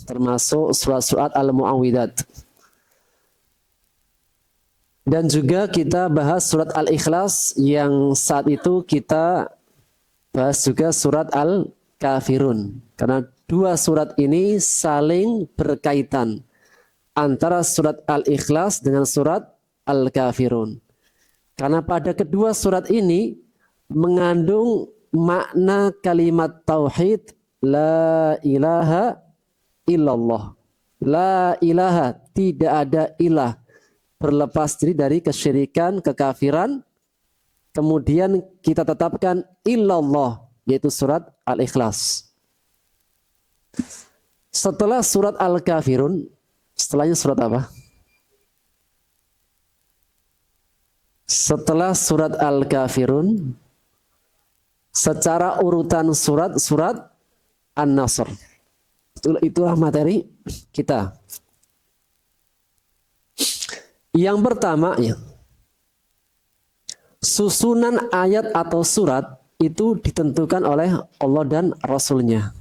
termasuk surat-surat Al-Mu'awwidzat. Dan juga kita bahas surat Al-Ikhlas yang saat itu kita bahas juga surat Al-Kafirun. Karena dua surat ini saling berkaitan antara surat Al-Ikhlas dengan surat Al-Kafirun. Karena pada kedua surat ini mengandung makna kalimat tauhid la ilaha illallah. La ilaha, tidak ada ilah, berlepas diri dari kesyirikan, kekafiran. Kemudian kita tetapkan illallah, yaitu surat Al-Ikhlas. Setelah surat Al-Kafirun, setelahnya surat apa? Setelah surat Al-Kafirun, secara urutan surat An-Nasr. Itulah materi kita. Yang pertama, ya, susunan ayat atau surat itu ditentukan oleh Allah dan Rasul-Nya.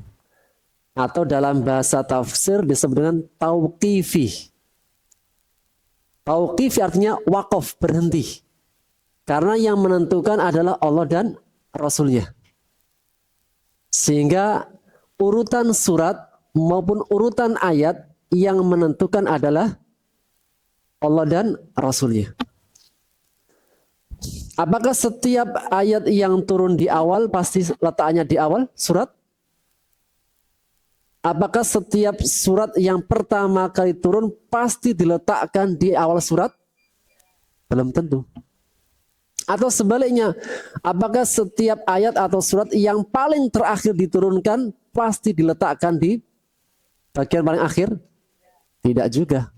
Atau dalam bahasa tafsir disebut dengan tauqifi. Tauqifi artinya wakaf, berhenti. Karena yang menentukan adalah Allah dan Rasul-Nya. Sehingga urutan surat maupun urutan ayat yang menentukan adalah Allah dan Rasul-Nya. Apakah setiap ayat yang turun di awal pasti letaknya di awal surat? Apakah setiap surat yang pertama kali turun pasti diletakkan di awal surat? Belum tentu. Atau sebaliknya, apakah setiap ayat atau surat yang paling terakhir diturunkan pasti diletakkan di bagian paling akhir? Tidak juga.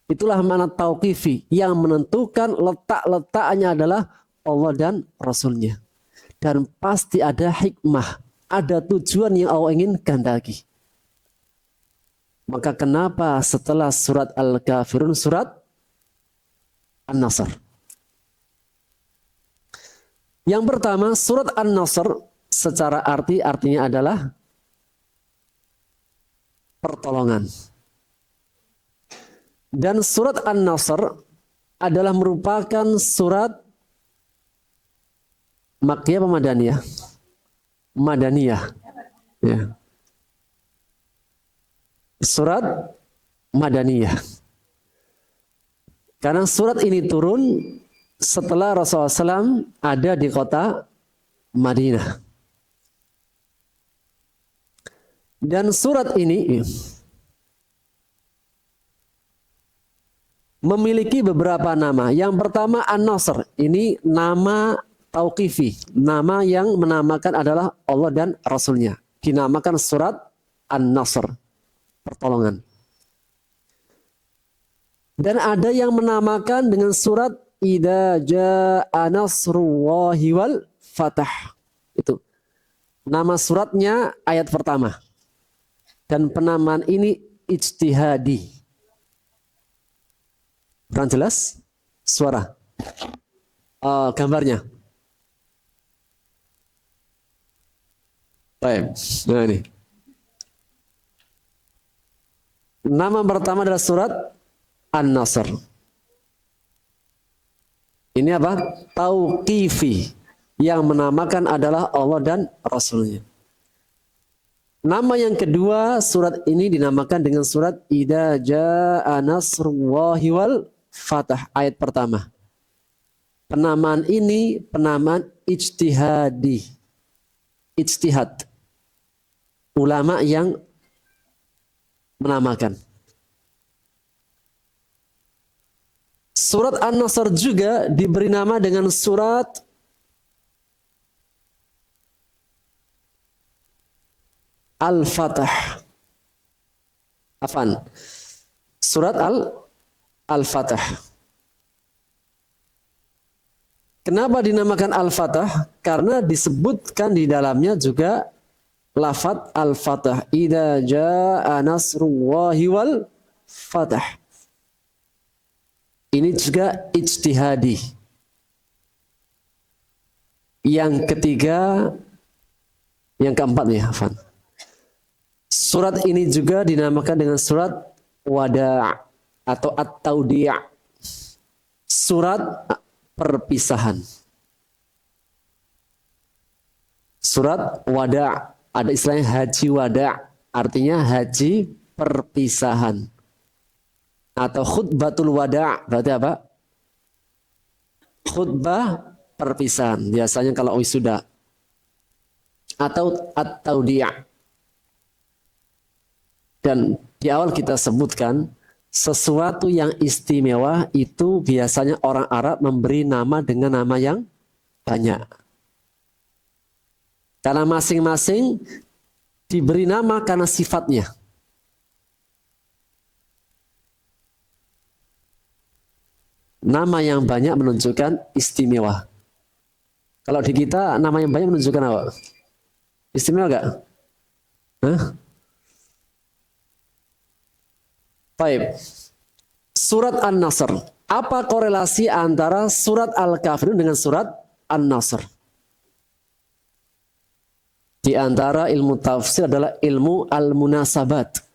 Itulah makna tauqifi, yang menentukan letak-letaknya adalah Allah dan Rasul-Nya. Dan pasti ada hikmah, ada tujuan yang Allah ingin kehendaki. Maka kenapa setelah surat Al-Kafirun surat An-Nasr? Yang pertama, surat An-Nasr secara artinya adalah pertolongan. Dan surat An-Nasr adalah merupakan surat Makkiyah atau Madaniyah? Madaniyah. Ya. Surat Madaniyah. Karena surat ini turun setelah Rasulullah SAW ada di kota Madinah. Dan surat ini memiliki beberapa nama. Yang pertama An-Nasr. Ini nama tauqifi. Nama yang menamakan adalah Allah dan Rasul-Nya. Dinamakan surat An-Nasr. Pertolongan. Dan ada yang menamakan dengan surat Idza jaa nasrullahi wal fatah. Itu. Nama suratnya ayat pertama. Dan penamaan ini ijtihadi. Kurang jelas? Suara. Gambarnya. Baik. Nah ini. Nama pertama adalah surat An-Nasr. Ini apa? Tauqifi. Yang menamakan adalah Allah dan Rasul-Nya. Nama yang kedua, surat ini dinamakan dengan surat Idza jaa nasrullahi wal fatah. Ayat pertama. Penamaan ini penamaan ijtihadi. Ijtihad. Ulama yang menamakan. Surat An-Nasr juga diberi nama dengan surat Al-Fatah. Afan. Surat Al-Fatah. Kenapa dinamakan Al-Fatah? Karena disebutkan di dalamnya juga lafaz Al-Fatah. Idza jaa nasrullahi wal fatah. Ini juga ijtihadi. Yang ketiga, yang keempat ya, Afan. Surat ini juga dinamakan dengan surat Wada' atau At-Taudi'. Surat perpisahan. Surat Wada', ada istilahnya haji wada', artinya haji perpisahan. Atau khutbatul wada', berarti apa? Khutbah perpisahan, biasanya kalau wisuda. Atau At-Taudi'. Dan di awal kita sebutkan, sesuatu yang istimewa itu biasanya orang Arab memberi nama dengan nama yang banyak. Karena masing-masing diberi nama karena sifatnya. Nama yang banyak menunjukkan istimewa. Kalau di kita nama yang banyak menunjukkan apa? Istimewa enggak? Hah? Baik. Surat An-Nasr. Apa korelasi antara surat Al-Kafirun dengan surat An-Nasr? Di antara ilmu tafsir adalah ilmu al-munasabat.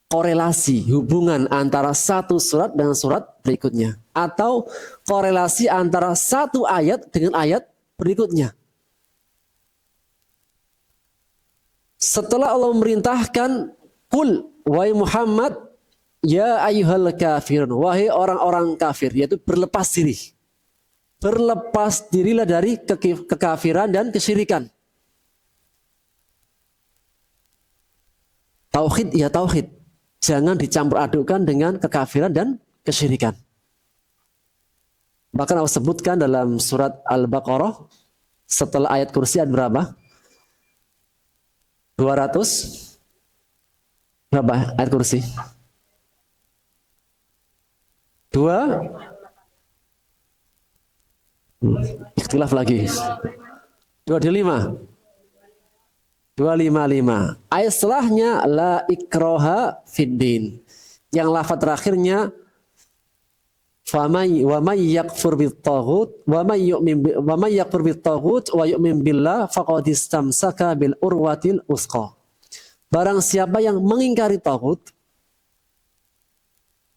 Korelasi, hubungan antara satu surat dengan surat berikutnya. Atau korelasi antara satu ayat dengan ayat berikutnya. Setelah Allah memerintahkan, Qul, wahai Muhammad, ya ayyuhal kafirun, wahai orang-orang kafir, yaitu berlepas diri. Berlepas dirilah dari kekafiran dan kesyirikan. Tauhid ya tauhid. Jangan dicampur adukkan dengan kekafiran dan kesyirikan. Bahkan Allah sebutkan dalam surat Al-Baqarah, setelah ayat kursi ayat berapa? 200 berapa ayat kursi? 2 ikhtilaf lagi. 255. Ayat setelahnya la ikraha fiddin. Yang lafaz terakhirnya wa may yakfur bit-taghut wa may yakfur bit-taghut wa yu'min billah faqad istamsaka bil urwatil usqa. Barang siapa yang mengingkari taghut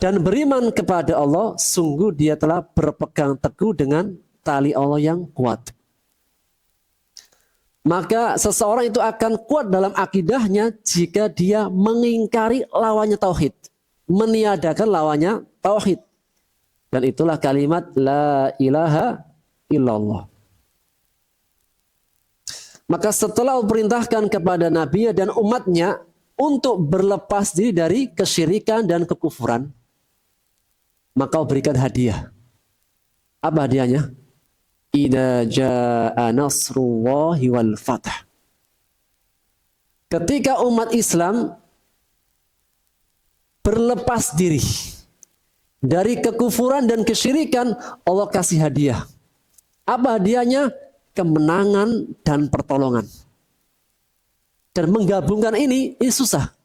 dan beriman kepada Allah, sungguh dia telah berpegang teguh dengan tali Allah yang kuat. Maka seseorang itu akan kuat dalam akidahnya jika dia mengingkari lawannya tauhid, meniadakan lawannya tauhid. Dan itulah kalimat la ilaha illallah. Maka setelah perintahkan kepada Nabi dan umatnya untuk berlepas diri dari kesyirikan dan kekufuran, maka berikan hadiah. Apa hadiahnya? Idza jaa nasrullahi wal fath. Ketika umat Islam berlepas diri dari kekufuran dan kesyirikan, Allah kasih hadiah. Apa hadiahnya? Kemenangan dan pertolongan. Dan menggabungkan ini susah.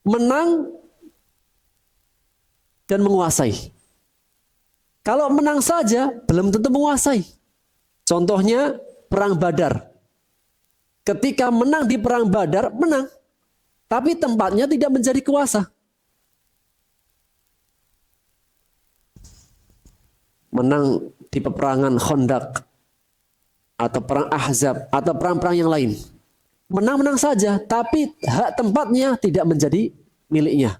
Menang dan menguasai. Kalau menang saja, belum tentu menguasai. Contohnya, Perang Badar. Ketika menang di Perang Badar, menang. Tapi tempatnya tidak menjadi kuasa. Menang di peperangan Khandaq, atau Perang Ahzab, atau perang-perang yang lain. Menang-menang saja, tapi hak tempatnya tidak menjadi miliknya.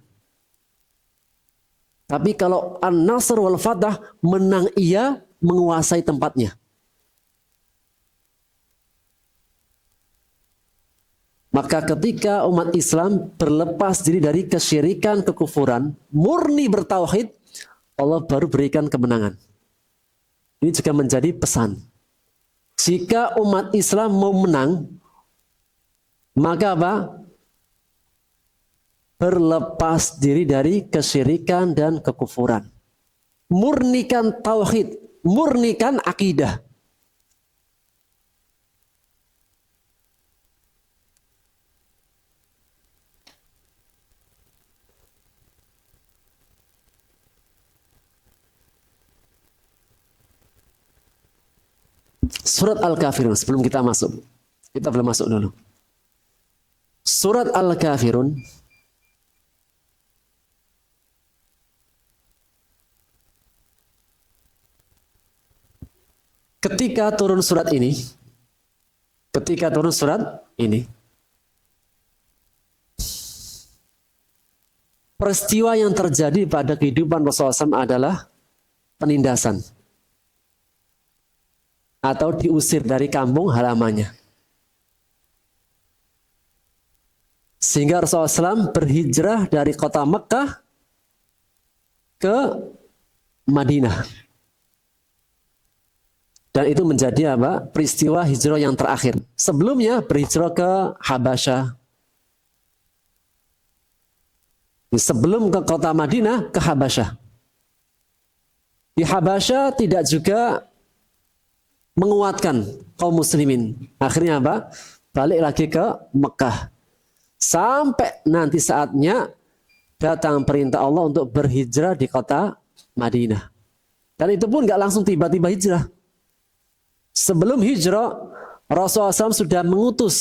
Tapi kalau An-Nasr wal Fathah, menang ia, menguasai tempatnya. Maka ketika umat Islam berlepas diri dari kesyirikan, kekufuran, murni bertauhid, Allah baru berikan kemenangan. Ini juga menjadi pesan. Jika umat Islam mau menang, maka apa? Berlepas diri dari kesyirikan dan kekufuran. Murnikan tauhid, murnikan akidah. Surat Al-Kafirun, sebelum kita masuk. Kita belum masuk dulu. Surat Al-Kafirun ketika turun surat ini, peristiwa yang terjadi pada kehidupan Rasulullah SAW adalah penindasan atau diusir dari kampung halamannya. Sehingga Rasulullah SAW berhijrah dari kota Mekah ke Madinah. Dan itu menjadi apa? Peristiwa hijrah yang terakhir. Sebelumnya berhijrah ke Habasyah. Sebelum ke kota Madinah, ke Habasyah. Di Habasyah tidak juga menguatkan kaum muslimin. Akhirnya apa? Balik lagi ke Mekah. Sampai nanti saatnya datang perintah Allah untuk berhijrah di kota Madinah. Dan itu pun nggak langsung tiba-tiba hijrah. Sebelum hijrah, Rasulullah SAW sudah mengutus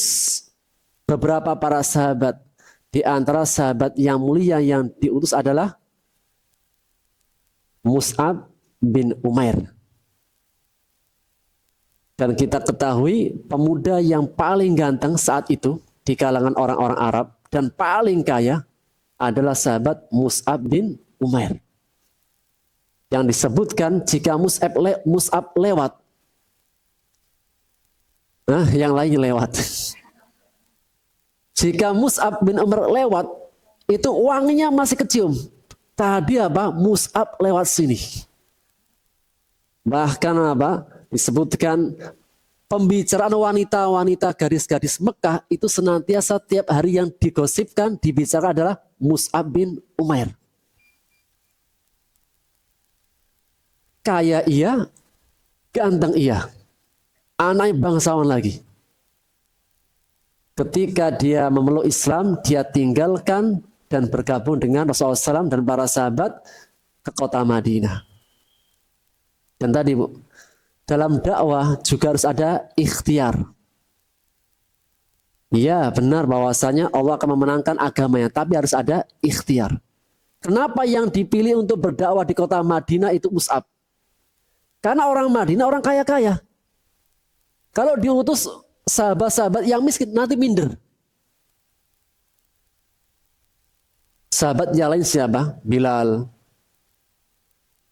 beberapa para sahabat. Di antara sahabat yang mulia yang diutus adalah Mus'ab bin Umair. Dan kita ketahui pemuda yang paling ganteng saat itu di kalangan orang-orang Arab dan paling kaya adalah sahabat Mus'ab bin Umair. Yang disebutkan jika Mus'ab lewat, yang lainnya lewat. Jika Mus'ab bin Umar lewat, itu wanginya masih kecium. Tadi apa? Mus'ab lewat sini. Bahkan apa? Disebutkan pembicaraan wanita-wanita gadis-gadis Mekah itu senantiasa tiap hari yang digosipkan, dibicarakan adalah Mus'ab bin Umair. Kaya iya, ganteng iya. Anak bangsawan lagi. Ketika dia memeluk Islam, dia tinggalkan dan bergabung dengan Rasulullah SAW dan para sahabat ke kota Madinah. Dan tadi Bu, dalam dakwah juga harus ada ikhtiar. Iya benar bahwasanya Allah akan memenangkan agamanya, tapi harus ada ikhtiar. Kenapa yang dipilih untuk berdakwah di kota Madinah itu Mus'ab? Karena orang Madinah orang kaya-kaya. Kalau diutus sahabat-sahabat yang miskin nanti minder. Sahabat yang lain siapa? Bilal.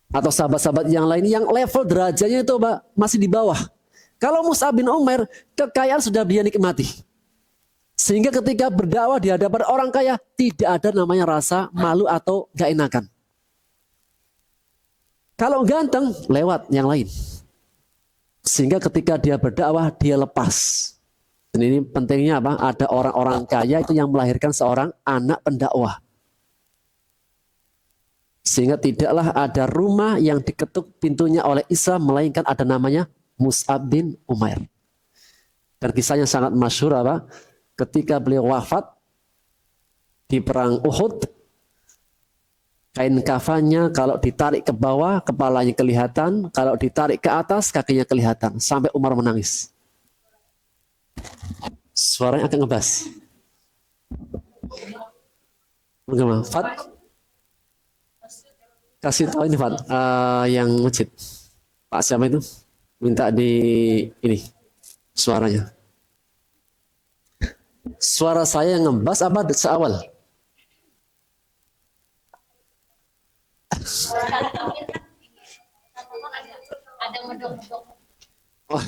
Atau sahabat-sahabat yang lain yang level derajatnya itu masih di bawah. Kalau Mus'ab bin Umair, kekayaan sudah dia nikmati. Sehingga ketika berdakwah di hadapan orang kaya, tidak ada namanya rasa malu atau gak enakan. Kalau ganteng, lewat yang lain. Sehingga ketika dia berdakwah, dia lepas. Dan ini pentingnya apa? Ada orang-orang kaya itu yang melahirkan seorang anak pendakwah. Sehingga tidaklah ada rumah yang diketuk pintunya oleh Islam, melainkan ada namanya Mus'ab bin Umair. Dan kisahnya sangat masyhur apa? Ketika beliau wafat di perang Uhud, kain kafannya kalau ditarik ke bawah, kepalanya kelihatan. Kalau ditarik ke atas, kakinya kelihatan. Sampai Umar menangis. Suaranya agak ngebas. Bagaimana? Fat? Kasih tahu ini Fat. Yang masjid. Pak siapa itu? Minta di ini. Suaranya. Suara saya yang ngebas apa seawal? Ada medok-medok. Oh.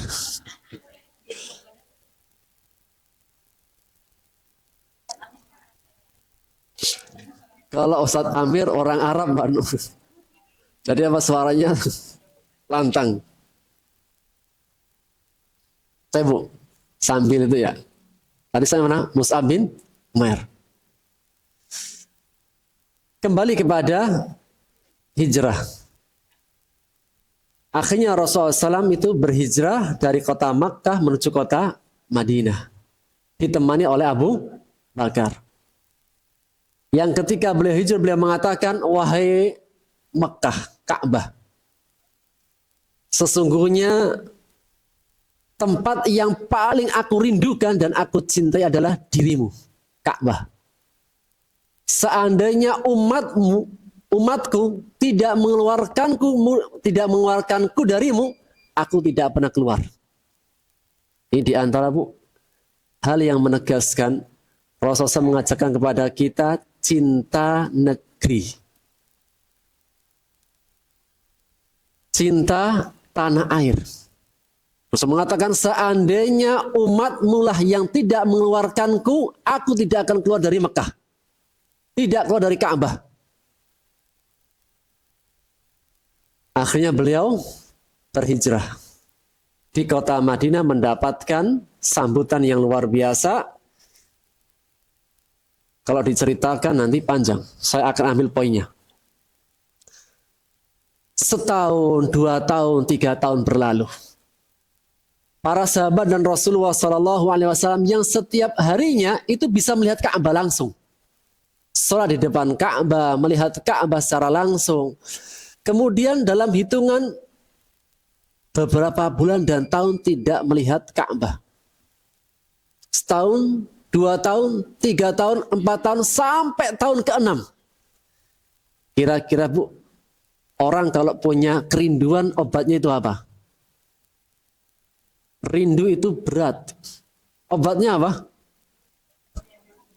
Kalau Ustadz Amir orang Arab Mbak Nur. Jadi apa suaranya lantang. Saya Bu, sambil itu ya. Tadi saya mana? Mus'ab bin Umair. Kembali kepada hijrah. Akhirnya Rasulullah SAW itu berhijrah dari kota Makkah menuju kota Madinah. Ditemani oleh Abu Bakar. Yang ketika beliau hijrah, beliau mengatakan, wahai Makkah, Ka'bah. Sesungguhnya tempat yang paling aku rindukan dan aku cintai adalah dirimu. Ka'bah. Seandainya umatku tidak mengeluarkanku darimu, aku tidak pernah keluar. Ini diantara hal yang menegaskan Rasulullah mengajarkan kepada kita cinta negeri, cinta tanah air. Terus mengatakan seandainya umatmu lah yang tidak mengeluarkanku, aku tidak akan keluar dari Mekah, tidak keluar dari Ka'bah. Akhirnya beliau berhijrah di kota Madinah, mendapatkan sambutan yang luar biasa. Kalau diceritakan nanti panjang, saya akan ambil poinnya. Setahun, 2 tahun, 3 tahun berlalu. Para sahabat dan Rasulullah SAW yang setiap harinya itu bisa melihat Ka'bah langsung. Sholat di depan Ka'bah, melihat Ka'bah secara langsung. Kemudian dalam hitungan beberapa bulan dan tahun tidak melihat Ka'bah. Setahun, 2 tahun, 3 tahun, 4 tahun, sampai tahun ke-6. Kira-kira orang kalau punya kerinduan obatnya itu apa? Rindu itu berat. Obatnya apa?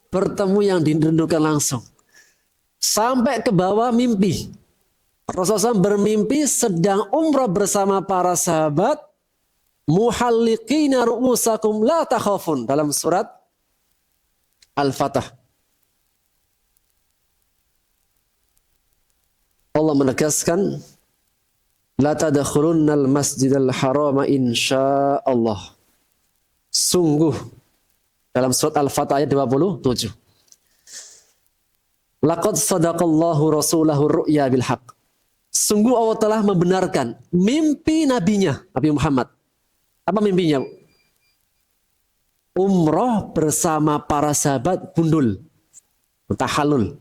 Bertemu yang dirindukan langsung. Sampai ke bawah mimpi. Rasulullah SAW bermimpi sedang umrah bersama para sahabat. Muhalliqina ru'usakum la takhafun. Dalam surat Al-Fatah. Allah menegaskan, la tadkhulunnal masjidal harama insyaallah. Sungguh dalam surat Al-Fatah ayat 27. Laqad sadaqallahu rasulahu ru'ya bil haqq. Sungguh Allah telah membenarkan mimpi nabinya, Nabi Muhammad. Apa mimpinya? Umroh bersama para sahabat gundul, tahallul.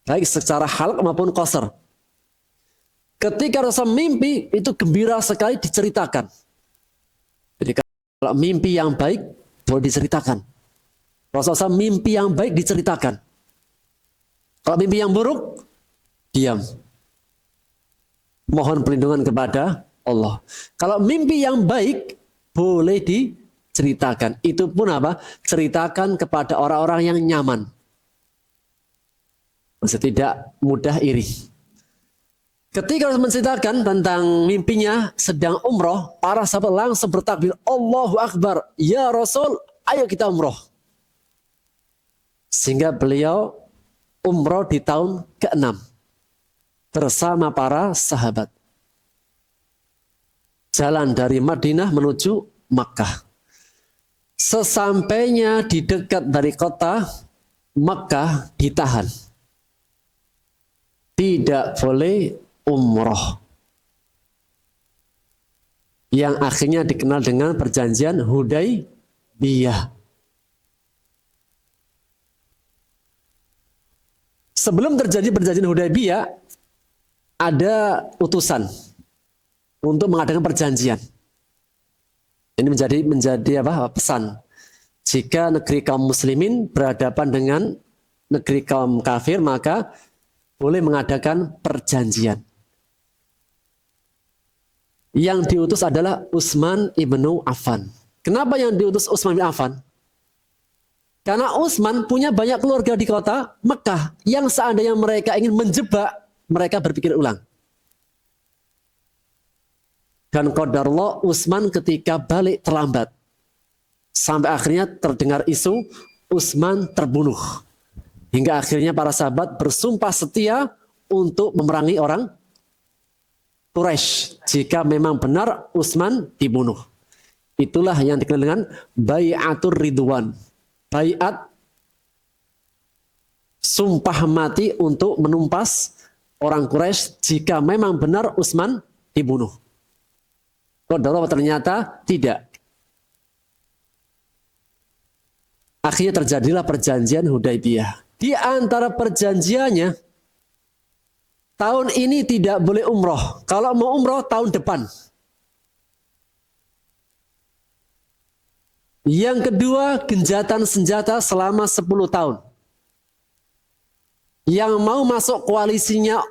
Baik secara halal maupun qasar. Ketika Rasul mimpi itu gembira sekali diceritakan. Jadi kalau mimpi yang baik boleh diceritakan. Rasulullah mimpi yang baik diceritakan. Kalau mimpi yang buruk diam. Mohon perlindungan kepada Allah. Kalau mimpi yang baik boleh diceritakan. Itu pun apa? Ceritakan kepada orang-orang yang nyaman. Maksudnya tidak mudah iri. Ketika Rasul menceritakan tentang mimpinya sedang umroh, para sahabat langsung bertakbir, Allahu Akbar, ya Rasul, ayo kita umroh. Sehingga beliau umroh di tahun ke-6 bersama para sahabat. Jalan dari Madinah menuju Makkah. Sesampainya di dekat dari kota Makkah ditahan. Tidak boleh umroh. Yang akhirnya dikenal dengan perjanjian Hudaybiyah. Sebelum terjadi perjanjian Hudaybiyah, ada utusan untuk mengadakan perjanjian. Ini menjadi pesan. Jika negeri kaum muslimin berhadapan dengan negeri kaum kafir, maka boleh mengadakan perjanjian. Yang diutus adalah Utsman ibnu Affan. Kenapa yang diutus Utsman bin Affan? Karena Utsman punya banyak keluarga di kota Mekah yang seandainya mereka ingin menjebak, mereka berpikir ulang. Dan qadarullah Utsman ketika balik terlambat. Sampai akhirnya terdengar isu Utsman terbunuh. Hingga akhirnya para sahabat bersumpah setia untuk memerangi orang Quraisy jika memang benar Utsman dibunuh. Itulah yang dikenal dengan Bai'atur Ridwan. Bai'at sumpah mati untuk menumpas orang Quraisy jika memang benar Utsman dibunuh. Qadarullah ternyata tidak. Akhirnya terjadilah perjanjian Hudaybiyah. Di antara perjanjiannya, tahun ini tidak boleh umroh. Kalau mau umroh tahun depan. Yang kedua, genjatan senjata selama 10 tahun. Yang mau masuk koalisinya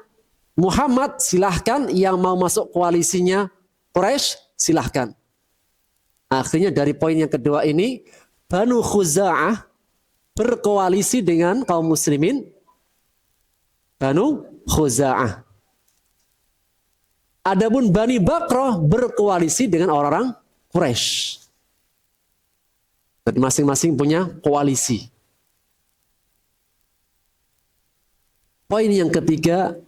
Muhammad silahkan, yang mau masuk koalisinya Quraisy silahkan. Akhirnya dari poin yang kedua ini, Banu Khuza'ah berkoalisi dengan kaum muslimin Banu Khuza'ah. Adapun Bani Bakrah berkoalisi dengan orang-orang Quraisy. Dan masing-masing punya koalisi. Poin yang ketiga,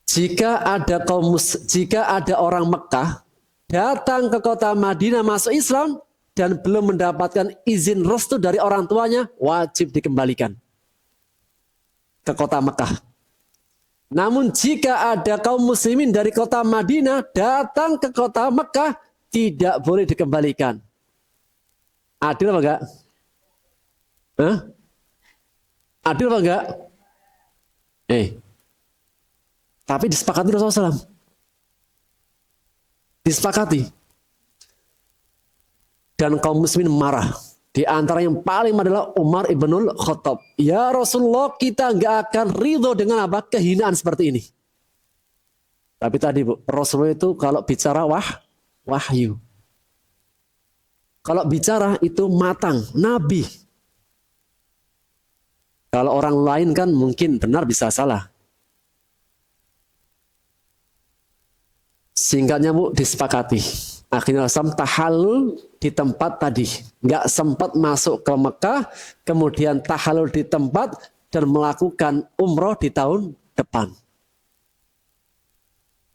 jika ada orang Mekah datang ke kota Madinah masuk Islam dan belum mendapatkan izin restu dari orang tuanya, wajib dikembalikan ke kota Mekah. Namun jika ada kaum muslimin dari kota Madinah datang ke kota Mekah, tidak boleh dikembalikan. Adil apa enggak? Hah? Adil apa enggak? Tapi disepakati Rasulullah SAW. Disepakati. Dan kaum muslimin marah. Di antara yang paling adalah Umar ibnul Khattab. Ya Rasulullah, kita nggak akan ridho dengan apa? Kehinaan seperti ini. Tapi tadi Bu, Rasulullah itu kalau bicara wahyu. Kalau bicara itu matang, nabi. Kalau orang lain kan mungkin benar bisa salah. Singkatnya Bu, disepakati. Akhirnya Rasul tahallul di tempat tadi. Nggak sempat masuk ke Mekah, kemudian tahallul di tempat dan melakukan umroh di tahun depan.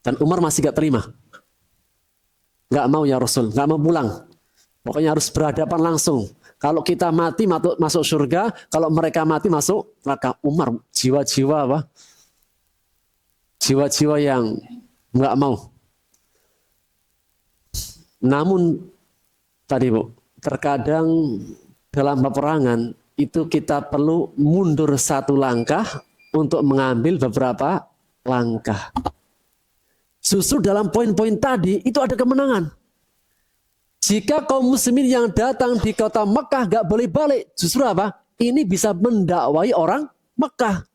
Dan Umar masih nggak terima. Nggak mau ya Rasul, nggak mau pulang. Pokoknya harus berhadapan langsung. Kalau kita mati masuk surga, kalau mereka mati masuk neraka. Umar jiwa-jiwa apa? Jiwa-jiwa yang nggak mau. Namun tadi Bu, terkadang dalam peperangan itu kita perlu mundur satu langkah untuk mengambil beberapa langkah. Justru dalam poin-poin tadi itu ada kemenangan. Jika kaum muslimin yang datang di kota Mekah gak boleh balik, justru apa? Ini bisa mendakwai orang Mekah.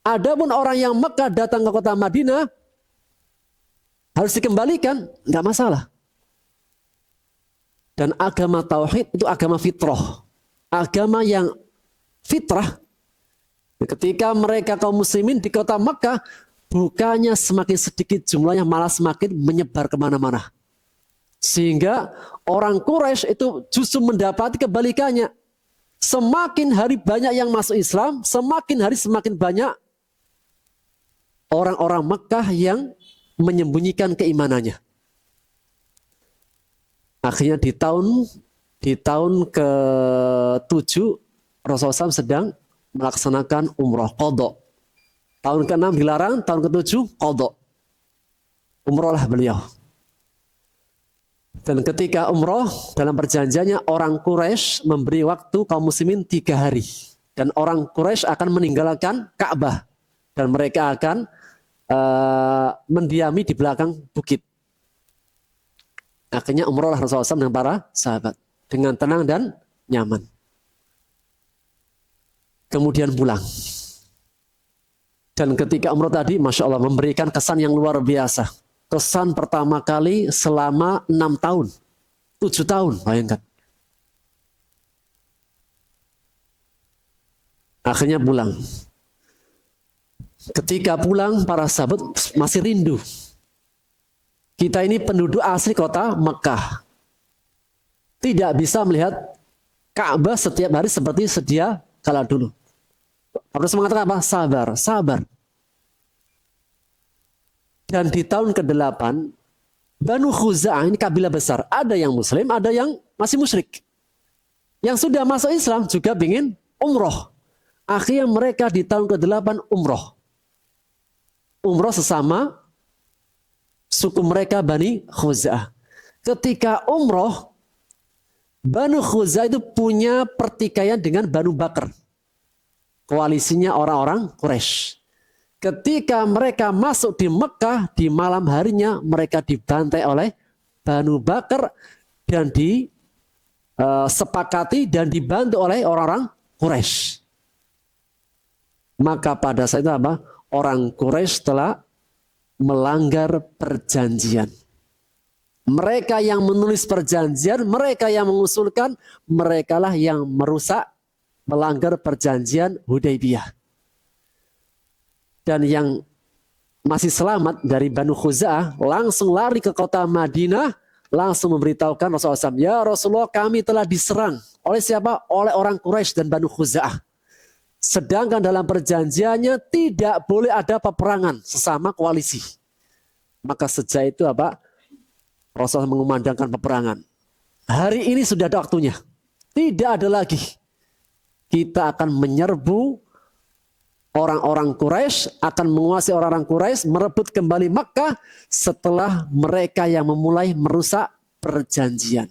Adapun orang yang Mekah datang ke kota Madinah harus dikembalikan, nggak masalah. Dan agama tauhid itu agama fitrah. Agama yang fitrah. Ketika mereka kaum muslimin di kota Mekah, bukannya semakin sedikit jumlahnya, malah semakin menyebar kemana-mana. Sehingga orang Quraisy itu justru mendapati kebalikannya. Semakin hari banyak yang masuk Islam, semakin hari semakin banyak orang-orang Mekah yang menyembunyikan keimanannya. Akhirnya di tahun ke-7 Rasulullah SAW sedang melaksanakan umroh qadha. Tahun ke-6 dilarang, tahun ke-7 qadha. Umrohlah beliau. Dan ketika umroh dalam perjanjiannya orang Quraisy memberi waktu kaum muslimin 3 hari. Dan orang Quraisy akan meninggalkan Ka'bah. Dan mereka akan mendiami di belakang bukit. Akhirnya umrohlah Rasulullah SAW dengan para sahabat. Dengan tenang dan nyaman. Kemudian pulang. Dan ketika umroh tadi, Masya Allah, memberikan kesan yang luar biasa. Kesan pertama kali selama 6 tahun. 7 tahun, bayangkan. Akhirnya pulang. Ketika pulang, para sahabat masih rindu. Kita ini penduduk asli kota Mekah. Tidak bisa melihat Ka'bah setiap hari seperti sedia kala dulu. Harus mengatakan apa? Sabar, sabar. Dan di tahun ke-8, Banu Khuza'ah ini kabilah besar. Ada yang muslim, ada yang masih musyrik. Yang sudah masuk Islam juga ingin umroh. Akhirnya mereka di tahun ke-8 umroh. Umroh sesama suku mereka Bani Khuza'ah. Ketika umroh, Banu Khuza'ah itu punya pertikaian dengan Banu Bakr. Koalisinya orang-orang Quraisy. Ketika mereka masuk di Mekah, di malam harinya mereka dibantai oleh Banu Bakr dan sepakati dan dibantu oleh orang-orang Quraisy. Maka pada saat itu apa? Orang Quraisy telah melanggar perjanjian. Mereka yang menulis perjanjian, mereka yang mengusulkan, merekalah yang merusak, melanggar perjanjian Hudaybiyah. Dan yang masih selamat dari Banu Khuza'ah langsung lari ke kota Madinah, langsung memberitahukan Rasulullah SAW, ya Rasulullah, kami telah diserang oleh siapa? Oleh orang Quraisy dan Banu Khuza'ah. Sedangkan dalam perjanjiannya tidak boleh ada peperangan sesama koalisi. Maka sejak itu apa? Rasulullah mengumandangkan peperangan. Hari ini sudah ada waktunya. Tidak ada lagi. Kita akan menyerbu orang-orang Quraisy, akan menguasai orang-orang Quraisy, merebut kembali Makkah setelah mereka yang memulai merusak perjanjian.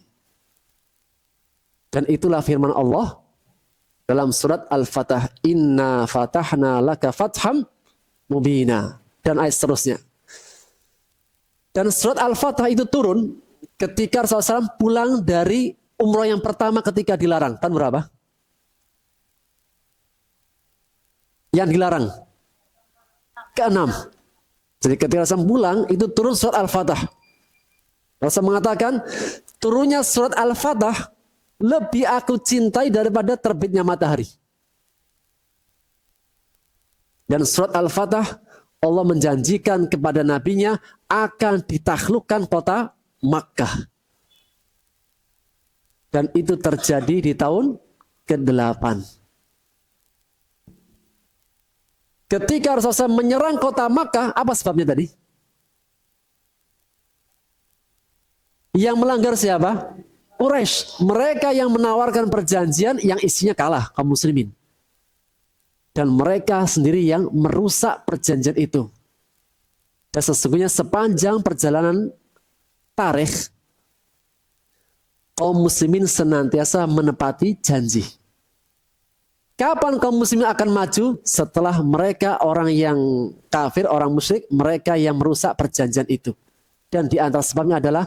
Dan itulah firman Allah dalam surat Al-Fatah, Inna fatahna laka fatham mubina, dan ayat seterusnya. Dan surat Al-Fatah itu turun ketika Rasulullah SAW pulang dari umrah yang pertama ketika dilarang. Tahun berapa? Yang dilarang ke-6. Jadi ketika Rasulullah pulang itu turun surat Al-Fatah. Rasulullah mengatakan, turunnya surat Al-Fatah lebih aku cintai daripada terbitnya matahari. Dan surat Al-Fatah Allah menjanjikan kepada nabinya akan ditaklukkan kota Makkah. Dan itu terjadi di tahun ke-8. Ketika Rasulullah menyerang kota Makkah, apa sebabnya tadi? Yang melanggar siapa? Quraisy. Mereka yang menawarkan perjanjian yang isinya kalah kaum muslimin. Dan mereka sendiri yang merusak perjanjian itu. Dan sesungguhnya sepanjang perjalanan tarikh, kaum muslimin senantiasa menepati janji. Kapan kaum muslimin akan maju? Setelah mereka orang yang kafir, orang musyrik, mereka yang merusak perjanjian itu. Dan di antara sebabnya adalah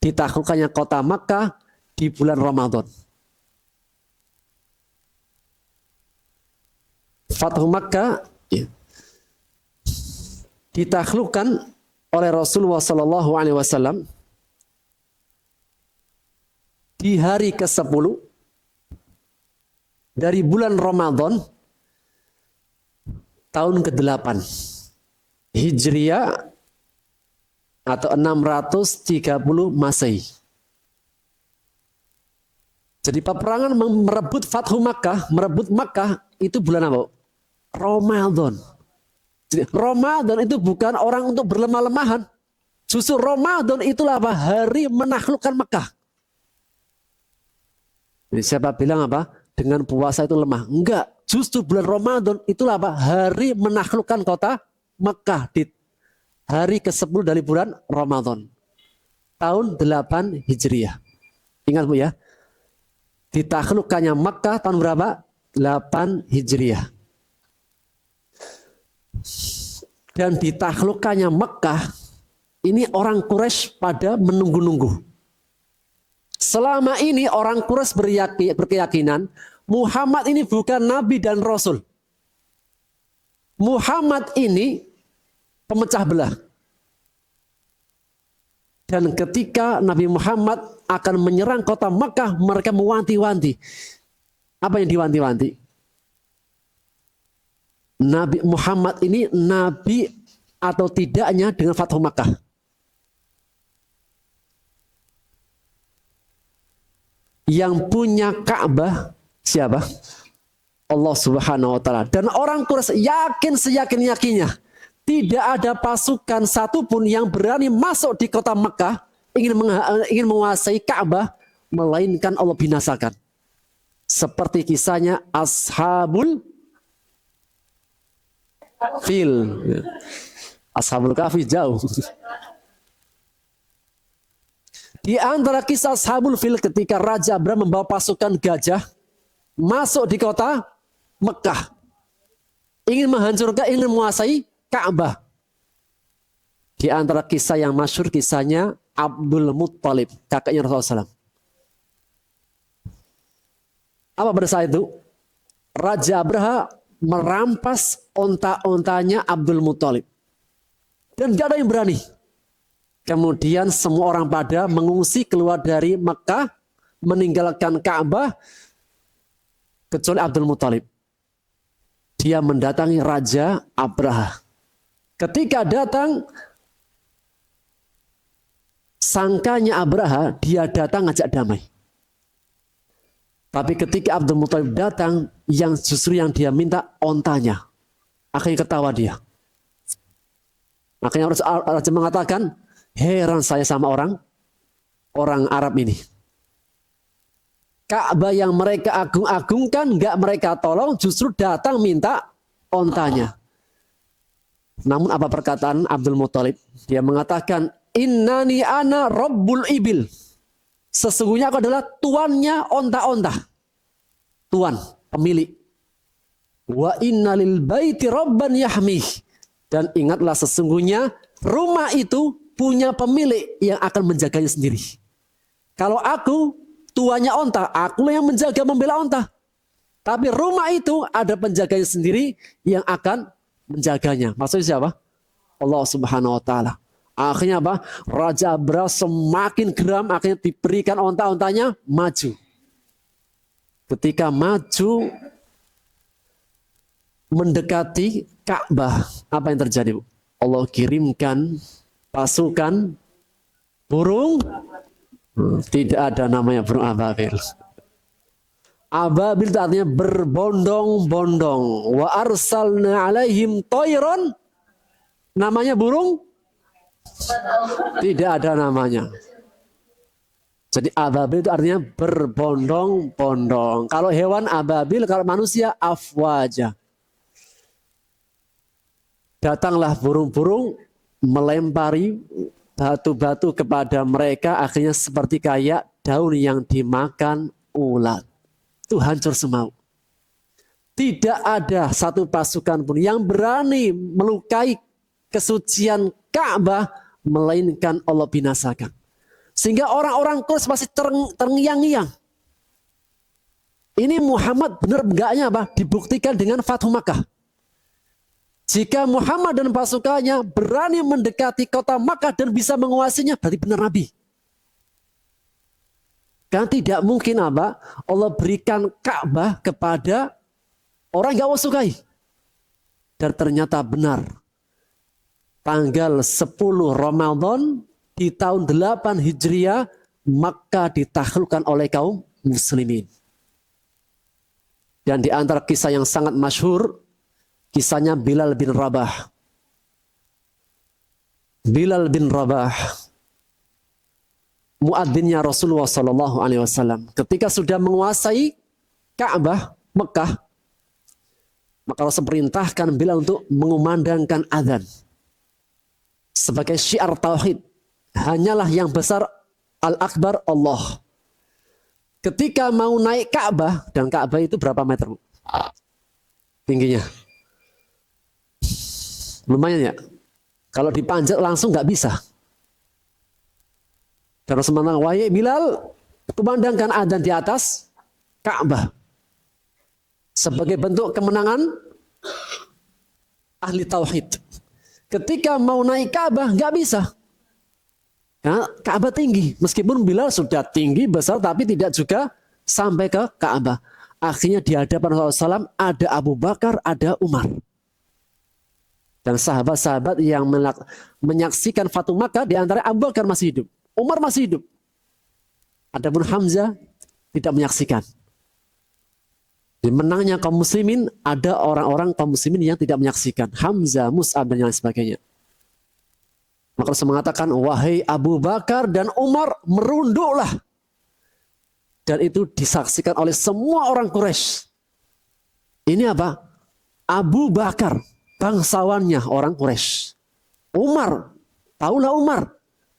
ditaklukkannya kota Makkah di bulan Ramadan. Fathu Makkah ditaklukkan oleh Rasulullah SAW di hari ke-10 dari bulan Ramadan tahun ke-8 Hijriah atau 630 Masehi. Jadi peperangan merebut Fathu Makkah, merebut Makkah itu bulan apa? Ramadan. Jadi Ramadan itu bukan orang untuk berlemah-lemahan. Justru Ramadan itulah apa? Hari menaklukkan Makkah. Jadi siapa bilang apa? Dengan puasa itu lemah. Enggak. Justru bulan Ramadan itulah apa? Hari menaklukkan kota Makkah. Di hari ke-10 dari bulan Ramadan. Tahun 8 Hijriah. Ingat Bu ya. Ditaklukkannya Makkah tahun berapa? 8 Hijriah. Dan ditaklukkannya Makkah, ini orang Quraisy pada menunggu-nunggu. Selama ini orang Quraisy berkeyakinan Muhammad ini bukan Nabi dan Rasul. Muhammad ini pemecah belah. Dan ketika Nabi Muhammad akan menyerang kota Makkah, mereka mewanti-wanti. Apa yang diwanti-wanti? Nabi Muhammad ini nabi atau tidaknya dengan Fathu Makkah. Yang punya Ka'bah siapa? Allah Subhanahu wa taala. Dan orang Quraisy yakin seyakin-yakinnya tidak ada pasukan satupun yang berani masuk di kota Makkah ingin menguasai Ka'bah melainkan Allah binasakan. Seperti kisahnya Ashabul Fil. Ashabul Kahfi jauh. Di antara kisah Ashabul Fil ketika Raja Abraham membawa pasukan gajah masuk di kota Mekah. Ingin menghancurkan, ingin menguasai Ka'bah. Di antara kisah yang masyhur kisahnya Abdul Muttalib, kakaknya Rasulullah SAW. Apa pada saat itu? Raja Abraha merampas onta-ontanya Abdul Muthalib. Dan tidak ada yang berani. Kemudian semua orang pada mengungsi keluar dari Mekah, meninggalkan Ka'bah, kecuali Abdul Muthalib. Dia mendatangi Raja Abraha. Ketika datang, sangkanya Abraha, dia datang ngajak damai. Tapi ketika Abdul Muthalib datang, yang justru yang dia minta ontanya. Akhirnya ketawa dia. Makanya Raja mengatakan, heran saya sama orang Arab ini. Ka'bah yang mereka agung-agungkan, nggak mereka tolong, justru datang minta ontanya. Namun apa perkataan Abdul Muthalib? Dia mengatakan, innani ana rabbul ibil. Sesungguhnya aku adalah tuannya onta-onta. Tuan, pemilik. Wa inna lil baiti rabban yahmih. Dan ingatlah sesungguhnya rumah itu punya pemilik yang akan menjaganya sendiri. Kalau aku tuannya onta, aku yang menjaga membela onta. Tapi rumah itu ada penjaganya sendiri yang akan menjaganya. Maksudnya siapa? Allah Subhanahu wa taala. Akhirnya apa? Raja Abraha semakin geram, akhirnya diberikan onta-ontanya, maju. Ketika maju mendekati Ka'bah, apa yang terjadi? Allah kirimkan pasukan burung. Tidak ada namanya burung ababil. Ababil itu artinya berbondong-bondong. Wa arsalna alaihim toiron. Namanya burung? Tidak ada namanya. Jadi ababil itu artinya berbondong-bondong. Kalau hewan ababil, kalau manusia afwaja. Datanglah burung-burung melempari batu-batu kepada mereka, akhirnya seperti kayak daun yang dimakan ulat. Itu hancur semau. Tidak ada satu pasukan pun yang berani melukai kesucian Ka'bah, melainkan Allah binasakan. Sehingga orang-orang Quraisy masih terngiang-ngiang. Ini Muhammad benar enggaknya apa? Dibuktikan dengan Fathu Makkah. Jika Muhammad dan pasukannya berani mendekati kota Makkah dan bisa menguasainya, berarti benar Nabi. Kan tidak mungkin apa? Allah berikan Ka'bah kepada orang yang gak sukai. Dan ternyata benar. Tanggal 10 Ramadan di tahun 8 Hijriah, Makkah ditaklukkan oleh kaum muslimin. Dan di antara kisah yang sangat masyhur, kisahnya Bilal bin Rabah. Bilal bin Rabah, muadzinnya Rasulullah SAW. Ketika sudah menguasai Ka'bah, Mekah, maka Rasul perintahkan Bilal untuk mengumandangkan adzan sebagai syiar tauhid. Hanyalah yang besar Al-Akbar Allah. Ketika mau naik Ka'bah, dan Ka'bah itu berapa meter? Tingginya? Lumayan ya. Kalau dipanjat langsung nggak bisa. Dan Rasul mengatakan, wahai Bilal, kumandangkan adzan di atas Ka'bah sebagai bentuk kemenangan ahli tauhid. Ketika mau naik Ka'bah nggak bisa. Karena Ka'bah tinggi. Meskipun Bilal sudah tinggi besar, tapi tidak juga sampai ke Ka'bah. Akhirnya di hadapan Rasulullah SAW ada Abu Bakar, ada Umar. Dan sahabat-sahabat yang menyaksikan Fathu Makkah, di antara Abu Bakar masih hidup. Umar masih hidup. Adapun Hamzah tidak menyaksikan. Di menangnya kaum muslimin, ada orang-orang kaum muslimin yang tidak menyaksikan. Hamzah, Mus'ab, dan yang sebagainya. Maka Rasul mengatakan, wahai Abu Bakar dan Umar, merunduklah. Dan itu disaksikan oleh semua orang Quraisy. Ini apa? Abu Bakar, bangsawannya orang Quraisy. Umar, tahulah Umar.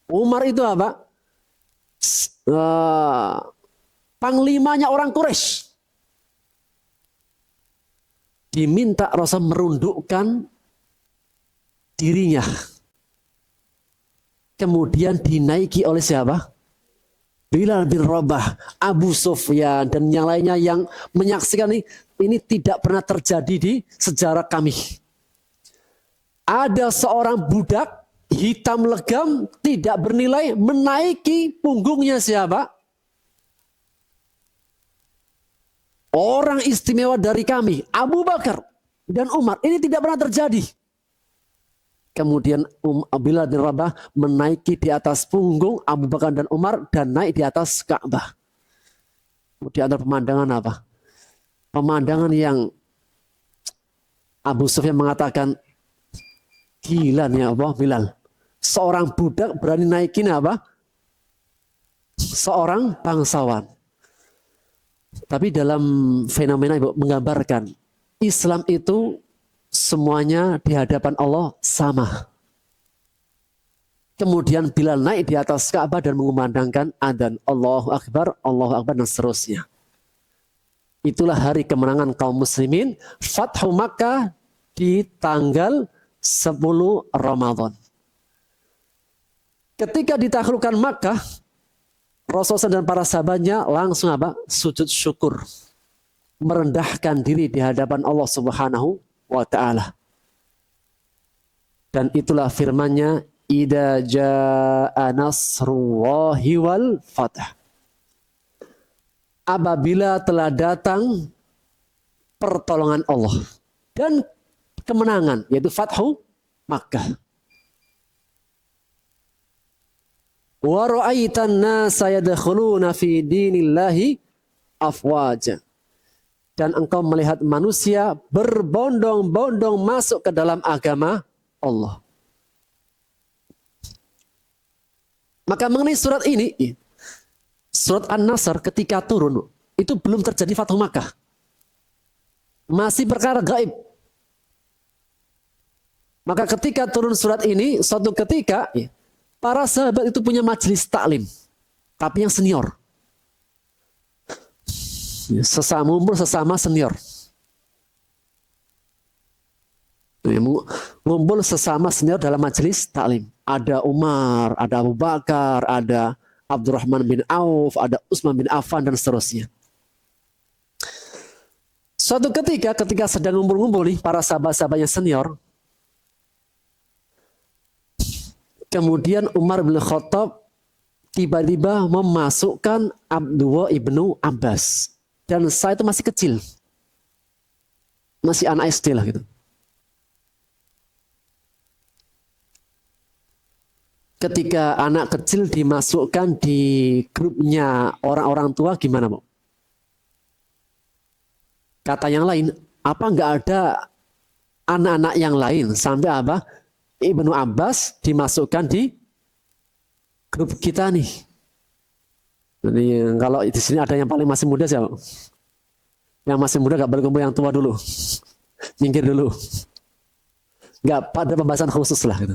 Umar itu apa? Panglimanya orang Quraisy. Diminta Rasul merundukkan dirinya. Kemudian dinaiki oleh siapa? Bilal bin Rabah, Abu Sufyan, dan yang lainnya yang menyaksikan ini tidak pernah terjadi di sejarah kami. Ada seorang budak hitam legam, tidak bernilai, menaiki punggungnya siapa? Orang istimewa dari kami, Abu Bakar dan Umar. Ini tidak pernah terjadi. Kemudian Bilal bin Rabah menaiki di atas punggung Abu Bakar dan Umar dan naik di atas Ka'bah. Di antara pemandangan apa? Pemandangan yang Abu Sufyan mengatakan, gila nih apa Bilal. Seorang budak berani naikin apa? Seorang bangsawan. Tapi dalam fenomena Ibu menggambarkan Islam itu semuanya di hadapan Allah sama. Kemudian Bilal naik di atas Ka'bah dan mengumandangkan adzan Allahu Akbar dan seterusnya. Itulah hari kemenangan kaum muslimin, Fathu Makkah di tanggal 10 Ramadan. Ketika ditaklukkan Makkah, Rasulullah dan para sahabatnya langsung apa? Sujud syukur. Merendahkan diri di hadapan Allah Subhanahu wa ta'ala. Dan itulah firman-Nya, idza jaa nasrullahi wal fath. Apabila telah datang pertolongan Allah dan kemenangan, yaitu Fathu Makkah. Wa ra'aitan nasa yadkhuluna fi dinillahi afwaja. Dan engkau melihat manusia berbondong-bondong masuk ke dalam agama Allah. Maka mengenai surat ini, surat An-Nasr ketika turun, itu belum terjadi Fathu Makkah. Masih perkara gaib. Maka ketika turun surat ini, suatu ketika, para sahabat itu punya majelis taklim. Tapi yang senior. Sesama umur, sesama senior. Ngumpul sesama senior dalam majelis taklim. Ada Umar, ada Abu Bakar, ada Abdurrahman bin Auf, ada Utsman bin Affan, dan seterusnya. Suatu ketika sedang ngumpul-ngumpul nih para sahabat-sahabatnya senior, kemudian Umar bin Khattab tiba-tiba memasukkan Abdullah ibnu Abbas. Dan saya itu masih kecil. Masih anak SD lah gitu. Ketika anak kecil dimasukkan di grupnya orang-orang tua gimana, Bu? Kata yang lain, apa enggak ada anak-anak yang lain sampai apa? Ibnu Abbas dimasukkan di grup kita nih. Jadi kalau di sini ada yang paling masih muda siapa? Yang masih muda gak boleh kumpul, yang tua dulu. Nyingkir dulu. Gak pada pembahasan khusus lah gitu.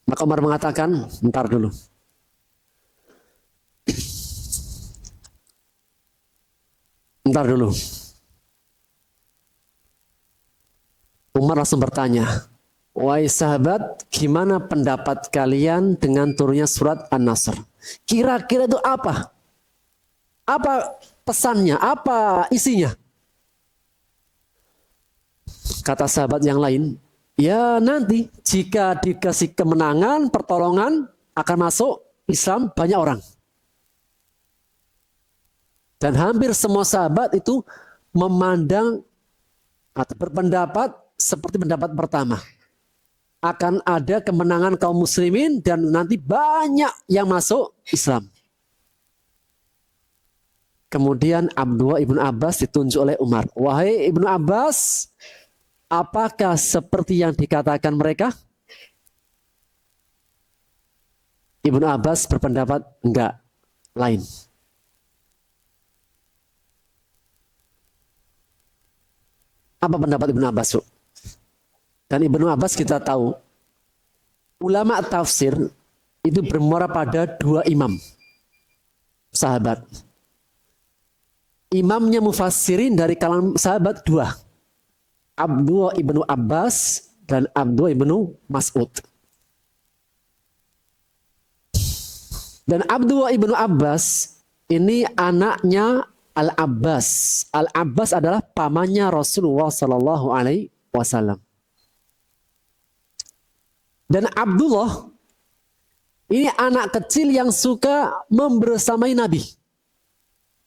Maka Umar mengatakan, ntar dulu. Ntar dulu. Umar langsung bertanya, wahai sahabat, gimana pendapat kalian dengan turunnya surat An-Nasr? Kira-kira itu apa? Apa pesannya? Apa isinya? Kata sahabat yang lain, ya nanti jika dikasih kemenangan, pertolongan, akan masuk Islam banyak orang. Dan hampir semua sahabat itu memandang atau berpendapat seperti pendapat pertama. Akan ada kemenangan kaum muslimin dan nanti banyak yang masuk Islam. Kemudian Abdullah ibnu Abbas ditunjuk oleh Umar. Wahai ibnu Abbas, apakah seperti yang dikatakan mereka? Ibnu Abbas berpendapat enggak, lain. Apa pendapat Ibnu Abbas, Bu? Dan Ibnu Abbas kita tahu, ulama tafsir itu bermuara pada dua imam, sahabat. Imamnya mufassirin dari kalangan sahabat dua, Abdullah ibnu Abbas dan Abdullah ibnu Mas'ud. Dan Abdullah ibnu Abbas ini anaknya Al-Abbas. Al-Abbas adalah pamannya Rasulullah Sallallahu Alaihi Wasallam. Dan Abdullah ini anak kecil yang suka membersamai Nabi.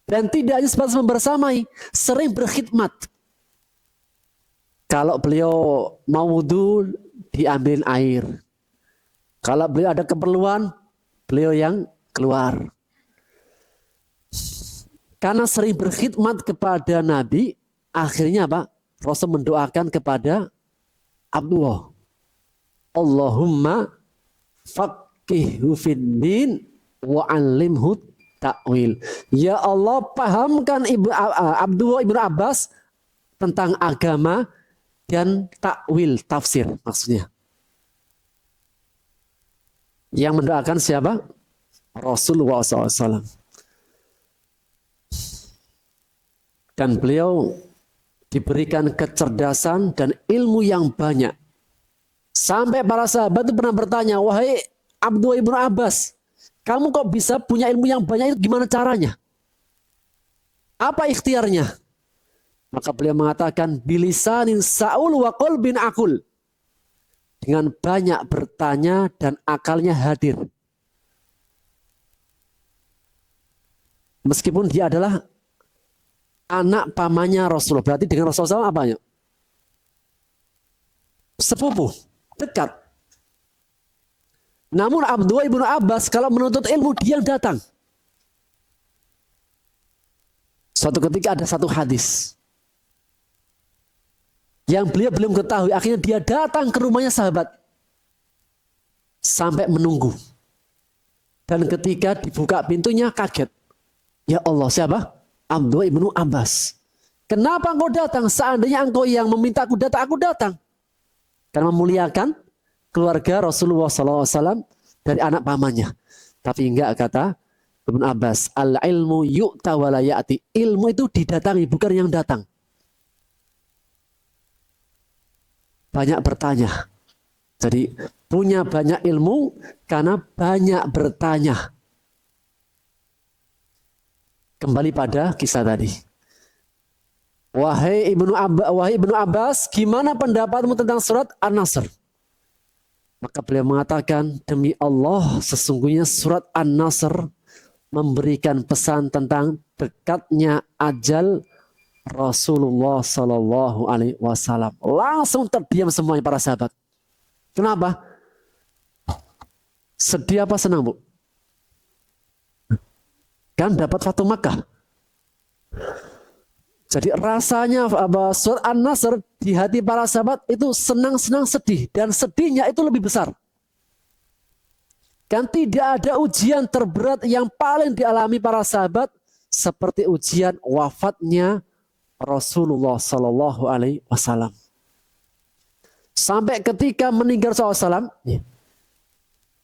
Dan tidak hanya sebatas membersamai, sering berkhidmat. Kalau beliau mau wudu, diambil air. Kalau beliau ada keperluan, beliau yang keluar. Karena sering berkhidmat kepada Nabi, akhirnya apa? Rasul mendoakan kepada Abdullah. Allahumma faqihhu fiddin wa 'allimhu ta'wil. Ya Allah, pahamkan Abdullah ibnu Abbas tentang agama dan takwil, tafsir maksudnya. Yang mendoakan siapa? Rasulullah SAW. Dan beliau diberikan kecerdasan dan ilmu yang banyak. Sampai para sahabat itu pernah bertanya, wahai Abdullah ibnu Abbas, kamu kok bisa punya ilmu yang banyak itu gimana caranya? Apa ikhtiarnya? Maka beliau mengatakan, bilisanin sa'ul wa qalbin akul. Dengan banyak bertanya dan akalnya hadir. Meskipun dia adalah anak pamannya Rasulullah. Berarti dengan Rasulullah SAW apanya? Sepupu, dekat. Namun Abdullah ibnu Abbas kalau menuntut ilmu dia yang datang. Suatu ketika ada satu hadis yang beliau belum ketahui. Akhirnya dia datang ke rumahnya sahabat. Sampai menunggu. Dan ketika dibuka pintunya kaget. Ya Allah, siapa? Abdullah ibnu Abbas. Kenapa engkau datang? Seandainya engkau yang meminta aku datang. Karena memuliakan keluarga Rasulullah SAW dari anak pamannya. Tapi enggak, kata Ibnu Abbas. Al-ilmu yu'ta wa la ya'ti. Ilmu itu didatangi, bukan yang datang. Banyak bertanya. Jadi punya banyak ilmu karena banyak bertanya. Kembali pada kisah tadi. Wahai Ibnu Abbas, gimana pendapatmu tentang surat An-Nasr? Maka beliau mengatakan, demi Allah, sesungguhnya surat An-Nasr memberikan pesan tentang dekatnya ajal Rasulullah Sallallahu Alaihi Wasallam. Langsung terdiam semuanya para sahabat. Kenapa? Sedih apa senang, Bu? Kan dapat Fatu Makkah. Jadi rasanya surat An-Nasr di hati para sahabat itu senang-senang sedih. Dan sedihnya itu lebih besar. Kan tidak ada ujian terberat yang paling dialami para sahabat seperti ujian wafatnya Rasulullah Sallallahu Alaihi Wasallam. Sampai ketika meninggal SAW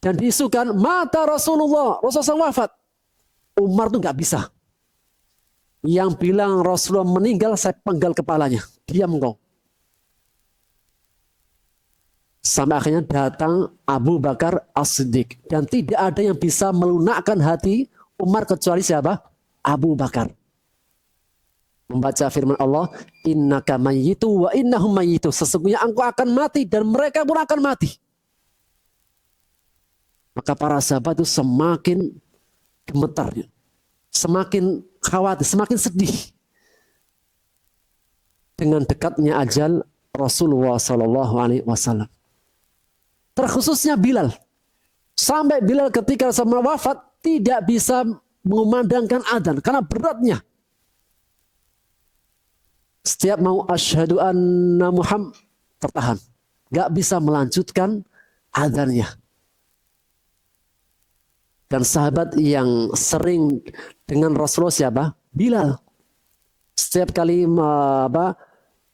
dan diisukan mata Rasulullah SAW wafat, Umar tuh nggak bisa. Yang bilang Rasulullah meninggal, saya penggal kepalanya. Diam engkau. Sampai akhirnya datang Abu Bakar As-Siddiq. Dan tidak ada yang bisa melunakkan hati Umar kecuali siapa? Abu Bakar. Membaca firman Allah, innaka mayyitu wa innahum mayyitu. Sesungguhnya engkau akan mati dan mereka pun akan mati. Maka para sahabat itu semakin gemetar, semakin khawatir, semakin sedih dengan dekatnya ajal Rasulullah Sallallahu Alaihi Wasallam. Terkhususnya Bilal. Sampai Bilal ketika Rasulullah wafat tidak bisa mengumandangkan adzan karena beratnya. Setiap mau asyhadu anna Muhammad tertahan. Gak bisa melanjutkan adzannya. Dan sahabat yang sering dengan Rasulullah siapa? Bilal. Setiap kali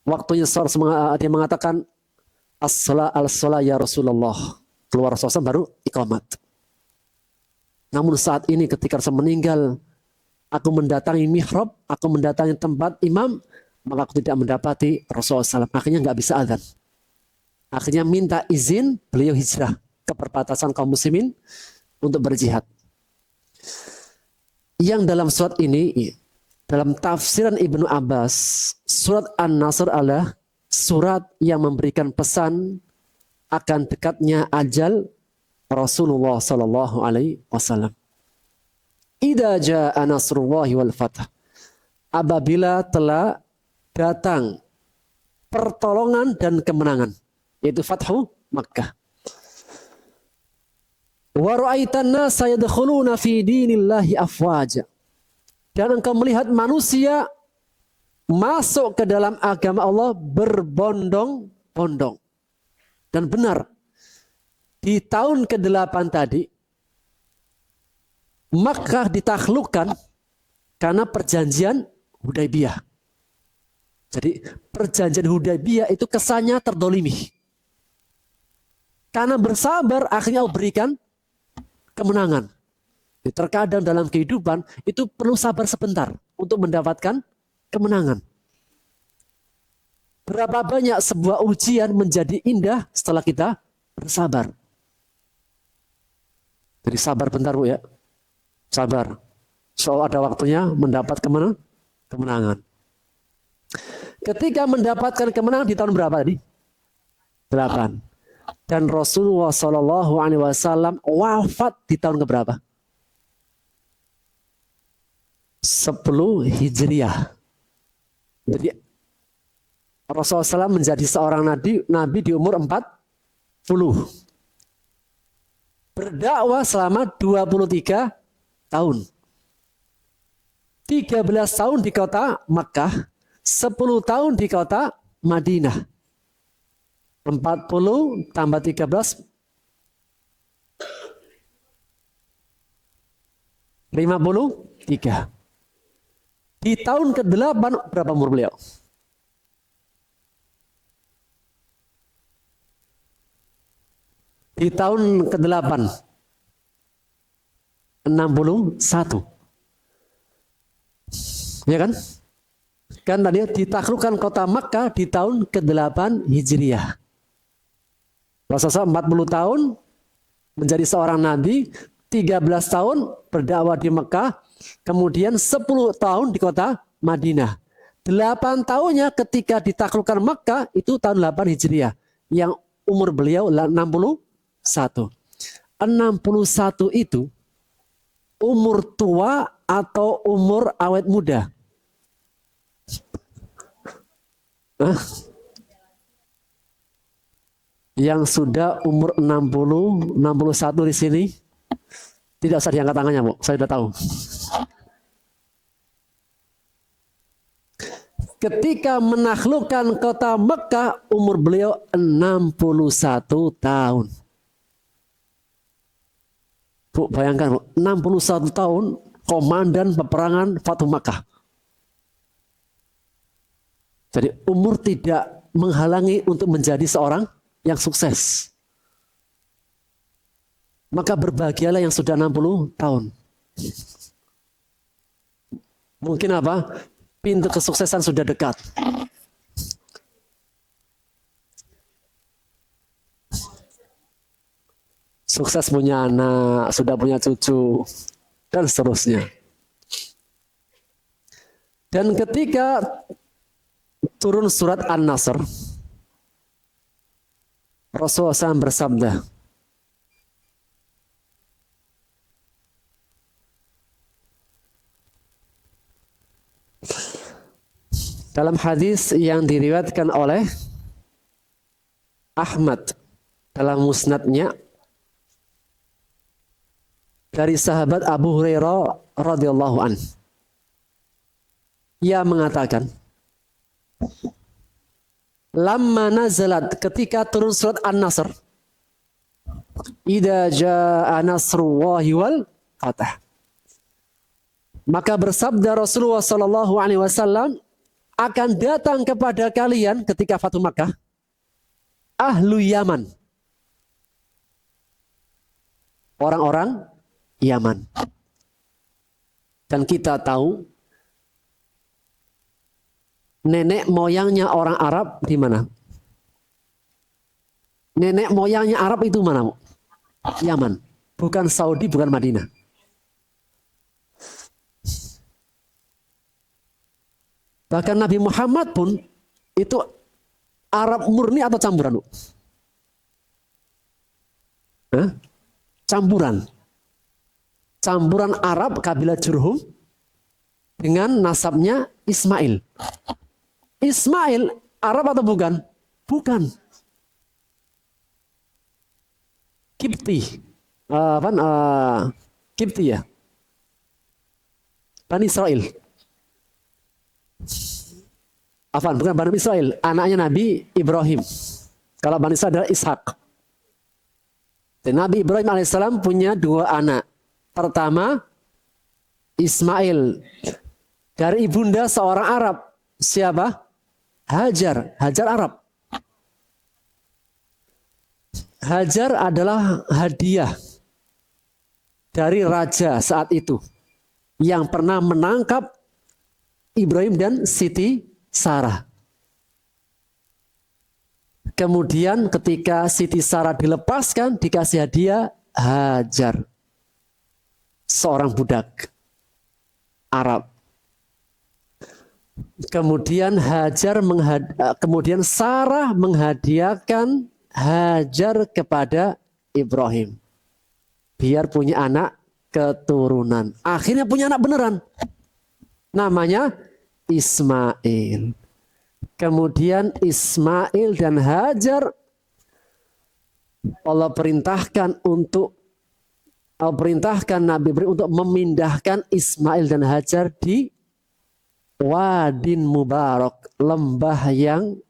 waktunya dia mengatakan as-salah ya Rasulullah. Keluar Rasulullah baru iqamat. Namun saat ini ketika Rasul meninggal, aku mendatangi mihrab, aku mendatangi tempat imam, maka aku tidak mendapati Rasulullah SAW. Akhirnya nggak bisa adzan. Akhirnya minta izin, beliau hijrah ke perbatasan kaum muslimin untuk berjihad. yang dalam surat ini, dalam tafsiran Ibnu Abbas, surat An-Nasr adalah surat yang memberikan pesan akan dekatnya ajal Rasulullah sallallahu alaihi wasallam. Idza jaa nasrullahi wal fath. Apabila telah datang pertolongan dan kemenangan, yaitu Fathu Makkah. Wa ra'aitan nasa yadkhuluna fi dinillahi afwaja. Dan engkau melihat manusia masuk ke dalam agama Allah berbondong-bondong. Dan benar, di tahun ke-8 tadi, Makkah ditaklukkan karena perjanjian Hudaybiyah. Jadi perjanjian Hudaybiyah itu kesannya terdolimi. Karena bersabar akhirnya Allah berikan kemenangan. Terkadang dalam kehidupan itu perlu sabar sebentar untuk mendapatkan kemenangan. Berapa banyak sebuah ujian menjadi indah setelah kita bersabar. Jadi sabar bentar Bu ya. Sabar. Soal ada waktunya mendapat kemenangan. Ketika mendapatkan kemenangan di tahun berapa tadi? 8. Dan Rasulullah Shallallahu Alaihi Wasallam wafat di tahun keberapa? 10 Hijriah. Jadi Rasulullah SAW menjadi seorang nabi di umur 40. Berdakwah selama 23 tahun. 13 tahun di kota Makkah, 10 tahun di kota Madinah. 40 tambah 13 53. Di tahun ke-8 berapa umur beliau? Di tahun ke-8 61. Ya kan? Kan tadi ditaklukkan kota Makkah di tahun ke-8 Hijriah. Rasulullah 40 tahun menjadi seorang nabi, 13 tahun berdakwah di Mekah, kemudian 10 tahun di kota Madinah. 8 tahunnya ketika ditaklukkan Mekah itu tahun 8 Hijriah. Yang umur beliau 61. 61 itu umur tua atau umur awet muda? Yang sudah umur 60, 61 di sini tidak usah diangkat tangannya, Bu. Saya sudah tahu. Ketika menaklukkan kota Mekah, umur beliau 61 tahun. Bu, bayangkan, Bu, 61 tahun komandan peperangan Fathu Makkah. Jadi umur tidak menghalangi untuk menjadi seorang yang sukses. Maka berbahagialah yang sudah 60 tahun. Mungkin apa? Pintu kesuksesan sudah dekat. Sukses punya anak, sudah punya cucu, dan seterusnya. Dan ketika turun surat An-Nasr, Rasulullah SAW bersabda, dalam hadis yang diriwayatkan oleh Ahmad dalam musnadnya dari sahabat Abu Hurairah radhiyallahu an, ia mengatakan, lamma nazalat, ketika turun surat An-Nasr, idza jaa nasrullahi wal fath, maka bersabda Rasulullah sallallahu alaihi wasallam, akan datang kepada kalian ketika Fathu Makkah ahlu Yaman, orang-orang Yaman. Dan kita tahu nenek moyangnya orang Arab di mana? Nenek moyangnya Arab itu mana, Bu? Yaman. Bukan Saudi, bukan Madinah. Bahkan Nabi Muhammad pun itu Arab murni atau campuran? Hah? Campuran. Campuran Arab kabilah Jurhum dengan nasabnya Ismail. Ismail Arab atau bukan? Bukan. Kipti. Kipti ya. Bani Israel. Bukan Bani Israel. Anaknya Nabi Ibrahim. Kalau Bani Israel adalah Ishak. Dan Nabi Ibrahim alaihissalam punya 2 anak. Pertama, Ismail. Dari ibunda seorang Arab. Siapa? Hajar. Hajar Arab. Hajar adalah hadiah dari raja saat itu yang pernah menangkap Ibrahim dan Siti Sarah. Kemudian ketika Siti Sarah dilepaskan, dikasih hadiah Hajar, seorang budak Arab. Kemudian kemudian Sarah menghadiahkan Hajar kepada Ibrahim biar punya anak keturunan. Akhirnya punya anak beneran. Namanya Ismail. Kemudian Ismail dan Hajar Allah perintahkan Nabi Ibrahim untuk memindahkan Ismail dan Hajar di Wadin Mubarak, lembah yang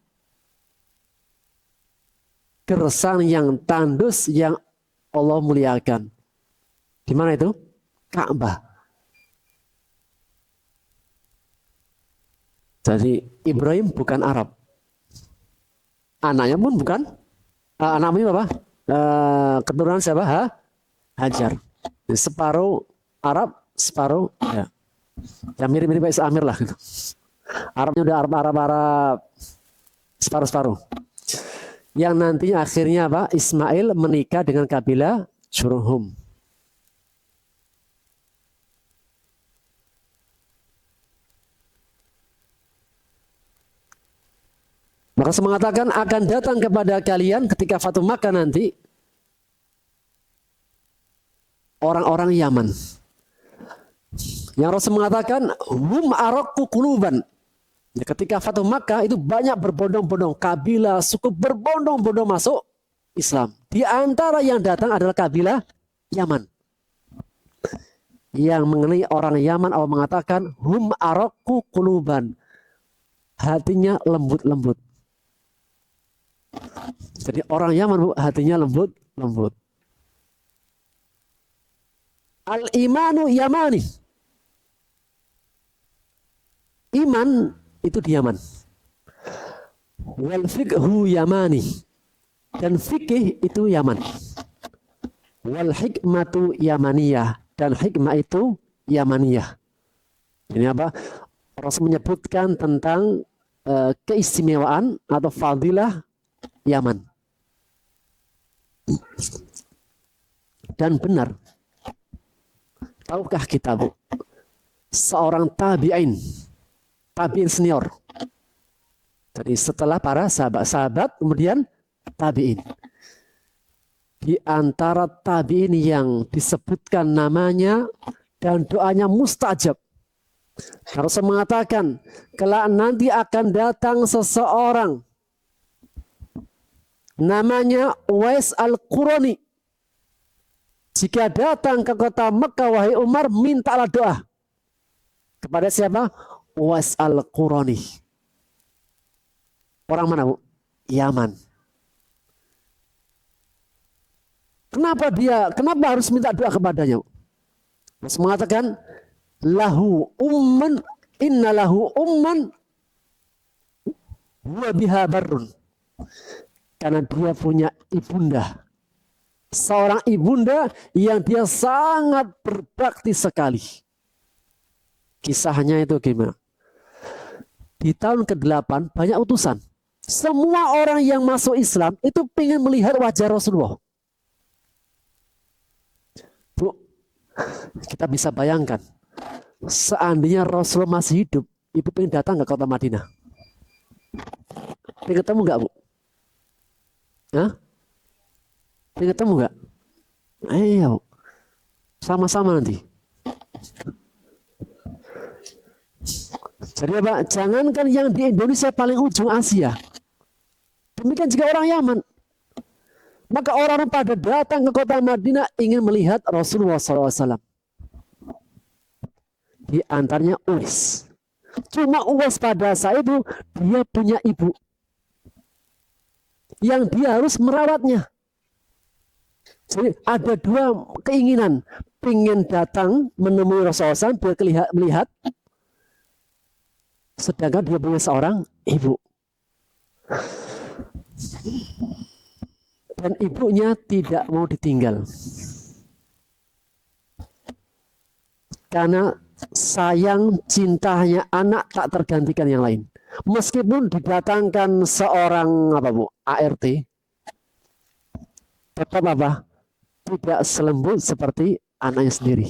gersang, yang tandus, yang Allah muliakan. Di mana itu? Ka'bah. Jadi Ibrahim bukan Arab. Anaknya pun bukan. Anaknya apa? Keturunan siapa? Hajar. Separuh Arab, separuh ya. Ya mirip-mirip kayak Amir lah. Arabnya udah Arab separuh-separuh. Yang nantinya akhirnya apa? Ismail menikah dengan kabilah Jurhum. Maka Rasul mengatakan akan datang kepada kalian ketika Fatu Makkah nanti orang-orang Yaman. Yang Rasul mengatakan hum araqqu quluban. Ya, ketika Fatu Makkah itu banyak berbondong-bondong kabilah, suku berbondong-bondong masuk Islam. Di antara yang datang adalah kabilah Yaman. Yang mengenai orang Yaman Allah mengatakan hum araqqu quluban. Hatinya lembut-lembut. Jadi orang Yaman hatinya lembut-lembut. Al-imanu yamani. Iman itu di Yaman. Wal fiqhu yamani. Dan fikih itu Yaman. Wal hikmatu yamaniyah. Dan hikmah itu yamaniyah. Ini apa? Rasul menyebutkan tentang keistimewaan atau fadilah Yaman. Dan benar. Tahukah kita, Bu? Seorang tabi'in senior. Jadi setelah para sahabat, kemudian tabi'in. Di antara tabi'in yang disebutkan namanya dan doanya mustajab. Rasul mengatakan, kelak nanti akan datang seseorang namanya Uwais Al-Qurani. Jika datang ke kota Mekah, wahai Umar, mintalah doa. Kepada siapa? Uwais Al-Qurani. Orang mana, Bu? Yaman. Kenapa harus minta doa kepadanya? Rasul mengatakan, inna lahu umman wa biha barrun. Karena dia punya ibunda. Seorang ibunda yang dia sangat berbakti sekali. Kisahnya itu gimana? Di tahun ke-8 banyak utusan. Semua orang yang masuk Islam itu pengen melihat wajah Rasulullah. Bu, kita bisa bayangkan. Seandainya Rasulullah masih hidup, Ibu pengen datang ke kota Madinah. Pengen ketemu nggak, Bu? Hah? Pengen ketemu nggak? Ayo, sama-sama nanti. Jadi apa? Jangankan yang di Indonesia paling ujung Asia. Demikian juga orang Yaman. Maka orang pada datang ke kota Madinah ingin melihat Rasulullah SAW. Di antaranya Uwais. Cuma Uwais pada saat itu dia punya ibu yang dia harus merawatnya. Jadi ada dua keinginan. Ingin datang menemui Rasulullah SAW biar melihat. Sedangkan dia punya seorang ibu. Dan ibunya tidak mau ditinggal. Karena sayang cintanya anak tak tergantikan yang lain. Meskipun didatangkan seorang ART, tetap tidak selembut seperti anaknya sendiri.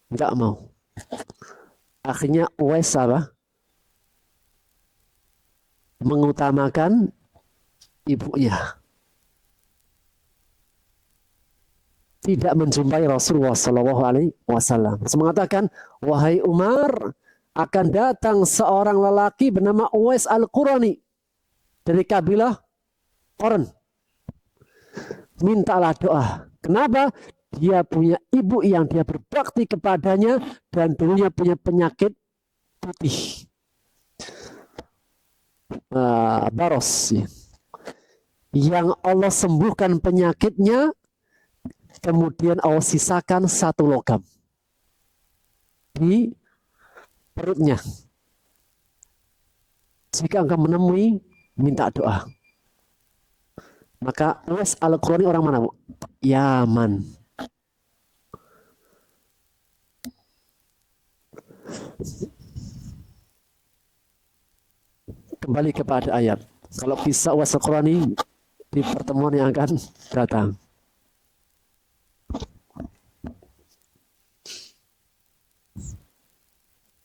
Enggak mau. Akhirnya Uwais mengutamakan ibunya. Tidak menjumpai Rasulullah Shallallahu Alaihi Wasallam. Mengatakan, wahai Umar, akan datang seorang lelaki bernama Uwais Al-Qurani dari kabilah Qaran. Mintalah doa. Kenapa? Dia punya ibu yang dia berbakti kepadanya dan dulunya punya penyakit putih. Baros. Yang Allah sembuhkan penyakitnya, kemudian Allah sisakan 1 logam di perutnya. Jika engkau menemui, minta doa. Maka Uwais Al-Qurani orang mana, Bu? Yaman. Kembali kepada ayat. Kalau kisah Uwais Al-Qurani di pertemuan yang akan datang.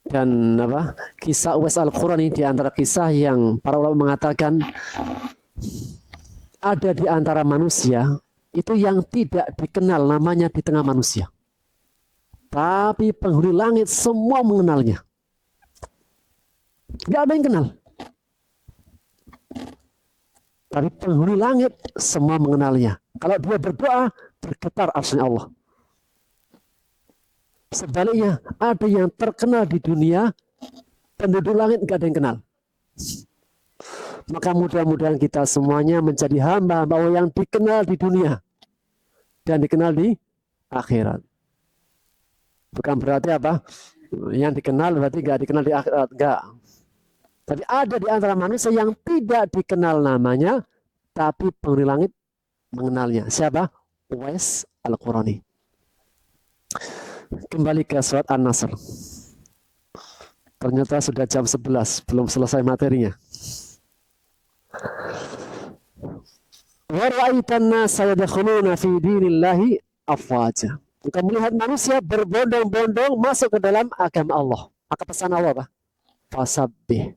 Dan kisah Uwais Al-Qurani di antara kisah yang para ulama mengatakan ada di antara manusia itu yang tidak dikenal namanya di tengah manusia. Tapi penghuni langit semua mengenalnya. Gak ada yang kenal. Tapi penghuni langit semua mengenalnya. Kalau dia berdoa, bergetar arsy Allah. Sebaliknya, ada yang terkenal di dunia, penduduk langit gak ada yang kenal. Maka mudah-mudahan kita semuanya menjadi hamba bahwa yang dikenal di dunia dan dikenal di akhirat. Bukan berarti yang dikenal berarti gak dikenal di akhirat. Enggak. Tapi ada di antara manusia yang tidak dikenal namanya, tapi penghuni langit mengenalnya. Siapa? Uwais Al-Qurani. Kembali ke surat An-Nasr. Ternyata sudah jam 11, belum selesai materinya. Wa ra'aitan nasa yadkhuluna fi dinillahi afwaja. Engkau melihat manusia berbondong-bondong masuk ke dalam agama Allah. Maka pesan Allah fasabbih.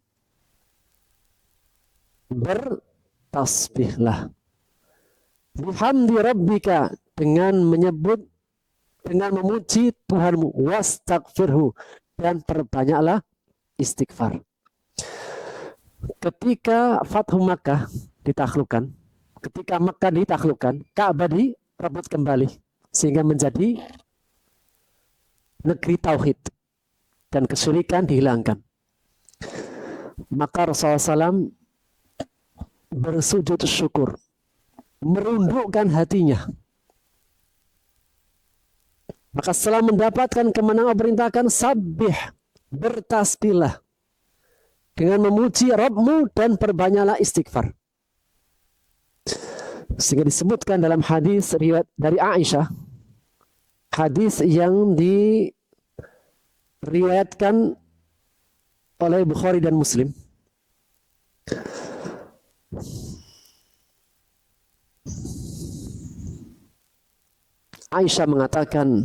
Bertasbihlah. Bihamdi rabbika, dengan memuji Tuhanmu, wastaghfirhu, dan perbanyaklah istighfar. Ketika Fathu Makkah ditaklukkan, ketika Makkah ditaklukkan, Ka'bah direbut kembali sehingga menjadi negeri tauhid dan kesyirikan dihilangkan. Maka Rasulullah SAW bersujud syukur, merundukkan hatinya. Maka setelah mendapatkan kemenangan, perintahkan sabbih, bertasbihlah dengan memuji Rabbmu dan perbanyaklah istighfar. Sehingga disebutkan dalam hadis riwayat dari Aisyah, hadis yang diriwayatkan oleh Bukhari dan Muslim. Aisyah mengatakan,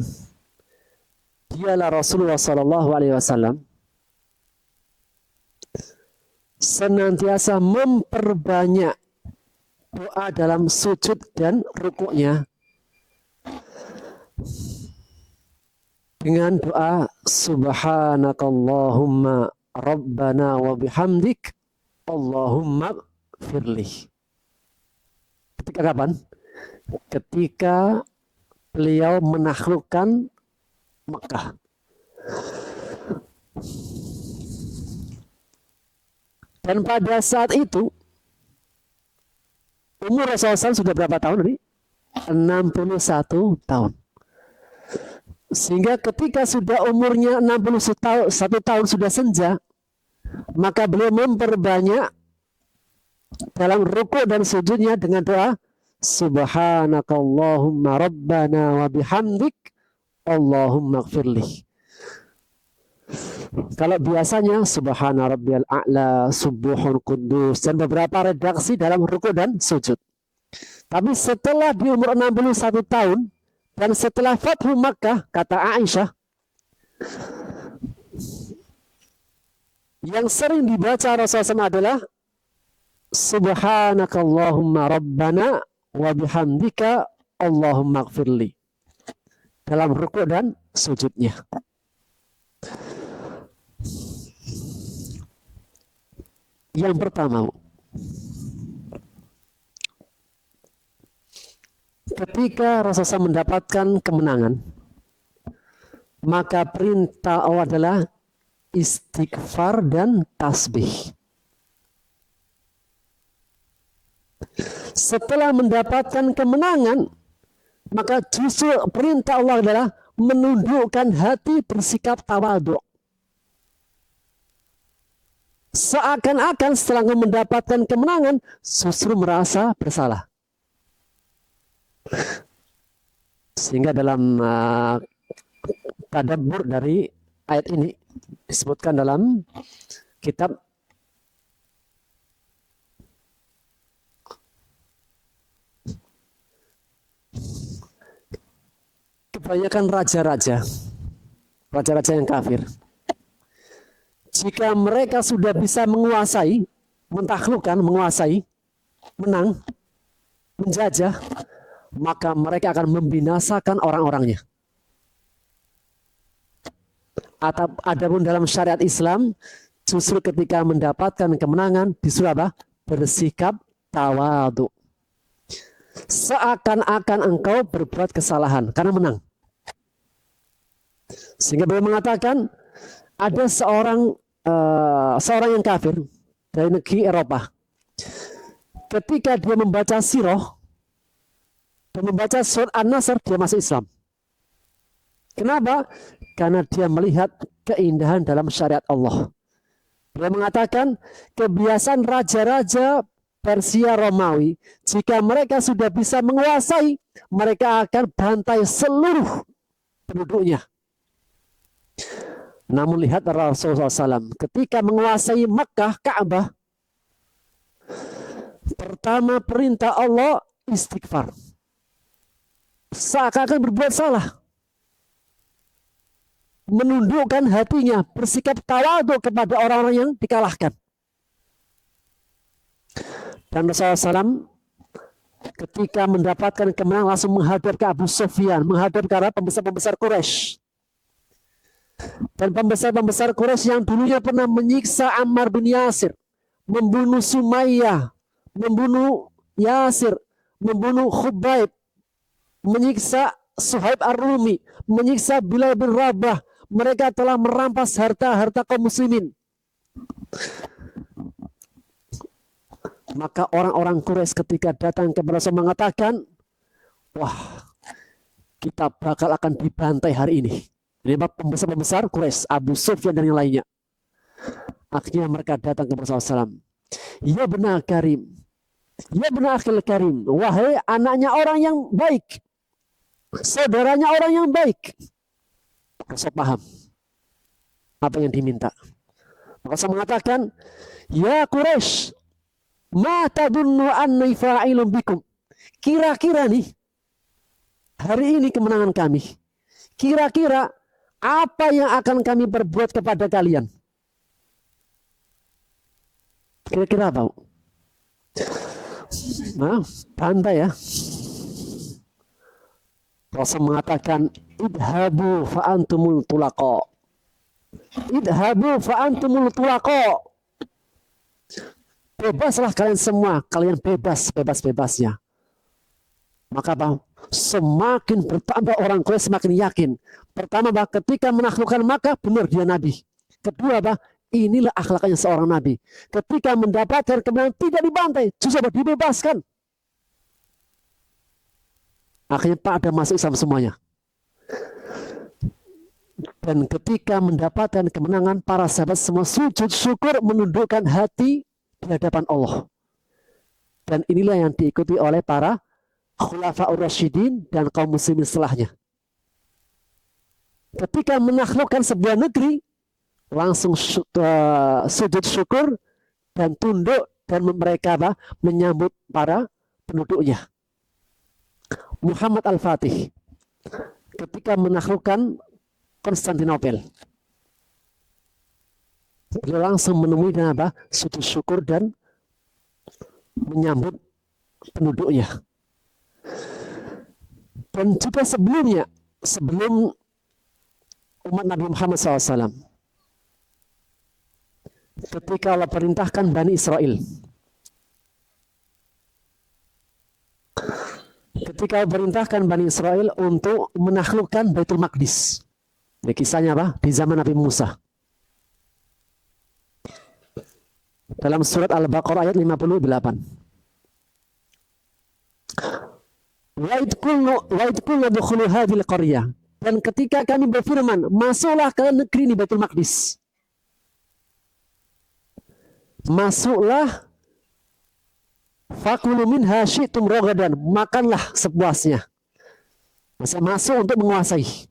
dialah Rasulullah Sallallahu Alaihi Wasallam senantiasa memperbanyak doa dalam sujud dan rukuknya dengan doa subhanakallahumma rabbana wa bihamdik Allahumma firli. Ketika kapan? Ketika beliau menaklukkan Mekah. Dan pada saat itu umur Rasulullah SAW sudah berapa tahun ini? 61 tahun. Sehingga ketika sudah umurnya 61 tahun sudah senja, maka beliau memperbanyak dalam rukuk dan sujudnya dengan doa subhanakallahumma rabbana wa bihamdik Allahumma gfirli. Kalau biasanya subhana rabbiyal a'la, subuhun kudus, dan beberapa redaksi dalam rukuk dan sujud. Tapi setelah di umur 61 tahun dan setelah Fathu Makkah, kata Aisyah, yang sering dibaca Rasulullah SAW adalah subhanakallahumma rabbana wa bihamdika Allahumma gfirli dalam rukuk dan sujudnya. Yang pertama, ketika Rasulullah mendapatkan kemenangan, maka perintah Allah adalah istighfar dan tasbih. Setelah mendapatkan kemenangan, maka justru perintah Allah adalah menundukkan hati, bersikap tawadhu. Seakan-akan setelah mendapatkan kemenangan justru merasa bersalah. Sehingga dalam tadabbur dari ayat ini disebutkan dalam kitab kebanyakan raja-raja yang kafir, jika mereka sudah bisa menguasai, mentaklukkan, menguasai, menang, menjajah, maka mereka akan membinasakan orang-orangnya. Adapun dalam syariat Islam, justru ketika mendapatkan kemenangan disuruh apa? Bersikap tawadhu. Seakan-akan engkau berbuat kesalahan karena menang. Sehingga beliau mengatakan ada seorang yang kafir dari negeri Eropa. Ketika dia membaca sirah dan membaca surat An-Nasr, dia masuk Islam. Kenapa? Karena dia melihat keindahan dalam syariat Allah. Dia mengatakan kebiasaan raja-raja Persia Romawi, jika mereka sudah bisa menguasai, mereka akan bantai seluruh penduduknya. Namun lihat Rasulullah SAW ketika menguasai Makkah, Ka'bah, pertama perintah Allah istighfar. Seakan-akan berbuat salah, menundukkan hatinya, bersikap tawadhu kepada orang-orang yang dikalahkan. Dan Rasulullah SAW ketika mendapatkan kemenangan langsung menghadap ke Abu Sufyan, menghadap ke pembesar-pembesar Quraisy. Dan pembesar-pembesar Quraisy yang dulunya pernah menyiksa Ammar bin Yasir, membunuh Sumayyah, membunuh Yasir, membunuh Khubayb, menyiksa Suhaib Ar-Rumi, menyiksa Bilal bin Rabah. Mereka telah merampas harta-harta kaum muslimin. Maka orang-orang Quraisy ketika datang kepada Rasul mengatakan, wah, kita bakal akan dibantai hari ini. Ini pembesar-pembesar Quraisy, Abu Sufyan dan yang lainnya. Akhirnya mereka datang kepada Rasulullah SAW. Ya benar Karim, ya benar akhil Karim, wahai anaknya orang yang baik, saudaranya orang yang baik. Rasul paham apa yang diminta. Rasul mengatakan, ya Quraisy, ma tadunnu anni fa'ilun bikum. Kira-kira nih, hari ini kemenangan kami. Kira-kira apa yang akan kami perbuat kepada kalian? Kira-kira apa? Nah, pandai ya. Rasul mengatakan, idhabu fa'antumul tulaqa. Idhabu fa'antumul tulaqa. Bebaslah kalian semua, kalian bebas-bebasnya. Maka apa? Semakin bertambah orang Quraisy semakin yakin. Pertama, bah, ketika menaklukkan Makkah, benar dia nabi. Kedua, bah, inilah akhlaknya seorang nabi. Ketika mendapatkan kemenangan tidak dibantai, justru dibebaskan. Akhirnya pada masuk Islam semuanya. Dan ketika mendapatkan kemenangan, para sahabat semua sujud syukur menundukkan hati di hadapan Allah. Dan inilah yang diikuti oleh para Khulafaur Rasyidin dan kaum muslimin setelahnya. Ketika menaklukkan sebuah negeri, langsung sujud syukur dan tunduk dan mereka menyambut para penduduknya. Muhammad Al-Fatih ketika menaklukkan Konstantinopel, beliau langsung menemui dan sujud syukur dan menyambut penduduknya. Dan juga sebelumnya, sebelum umat Nabi Muhammad SAW, ketika Allah perintahkan Bani Israel, untuk menaklukkan Baitul Maqdis. Ini kisahnya apa? Di zaman Nabi Musa. Dalam surat Al-Baqarah ayat 58. Wa'id kulna dukhulu hadhil qaryah. Dan ketika kami berfirman, masuklah ke negeri ini Baitul Maqdis. Masuklah, fakulu minha syi'tum ragadan, makanlah sepuasnya. Masuk untuk menguasai.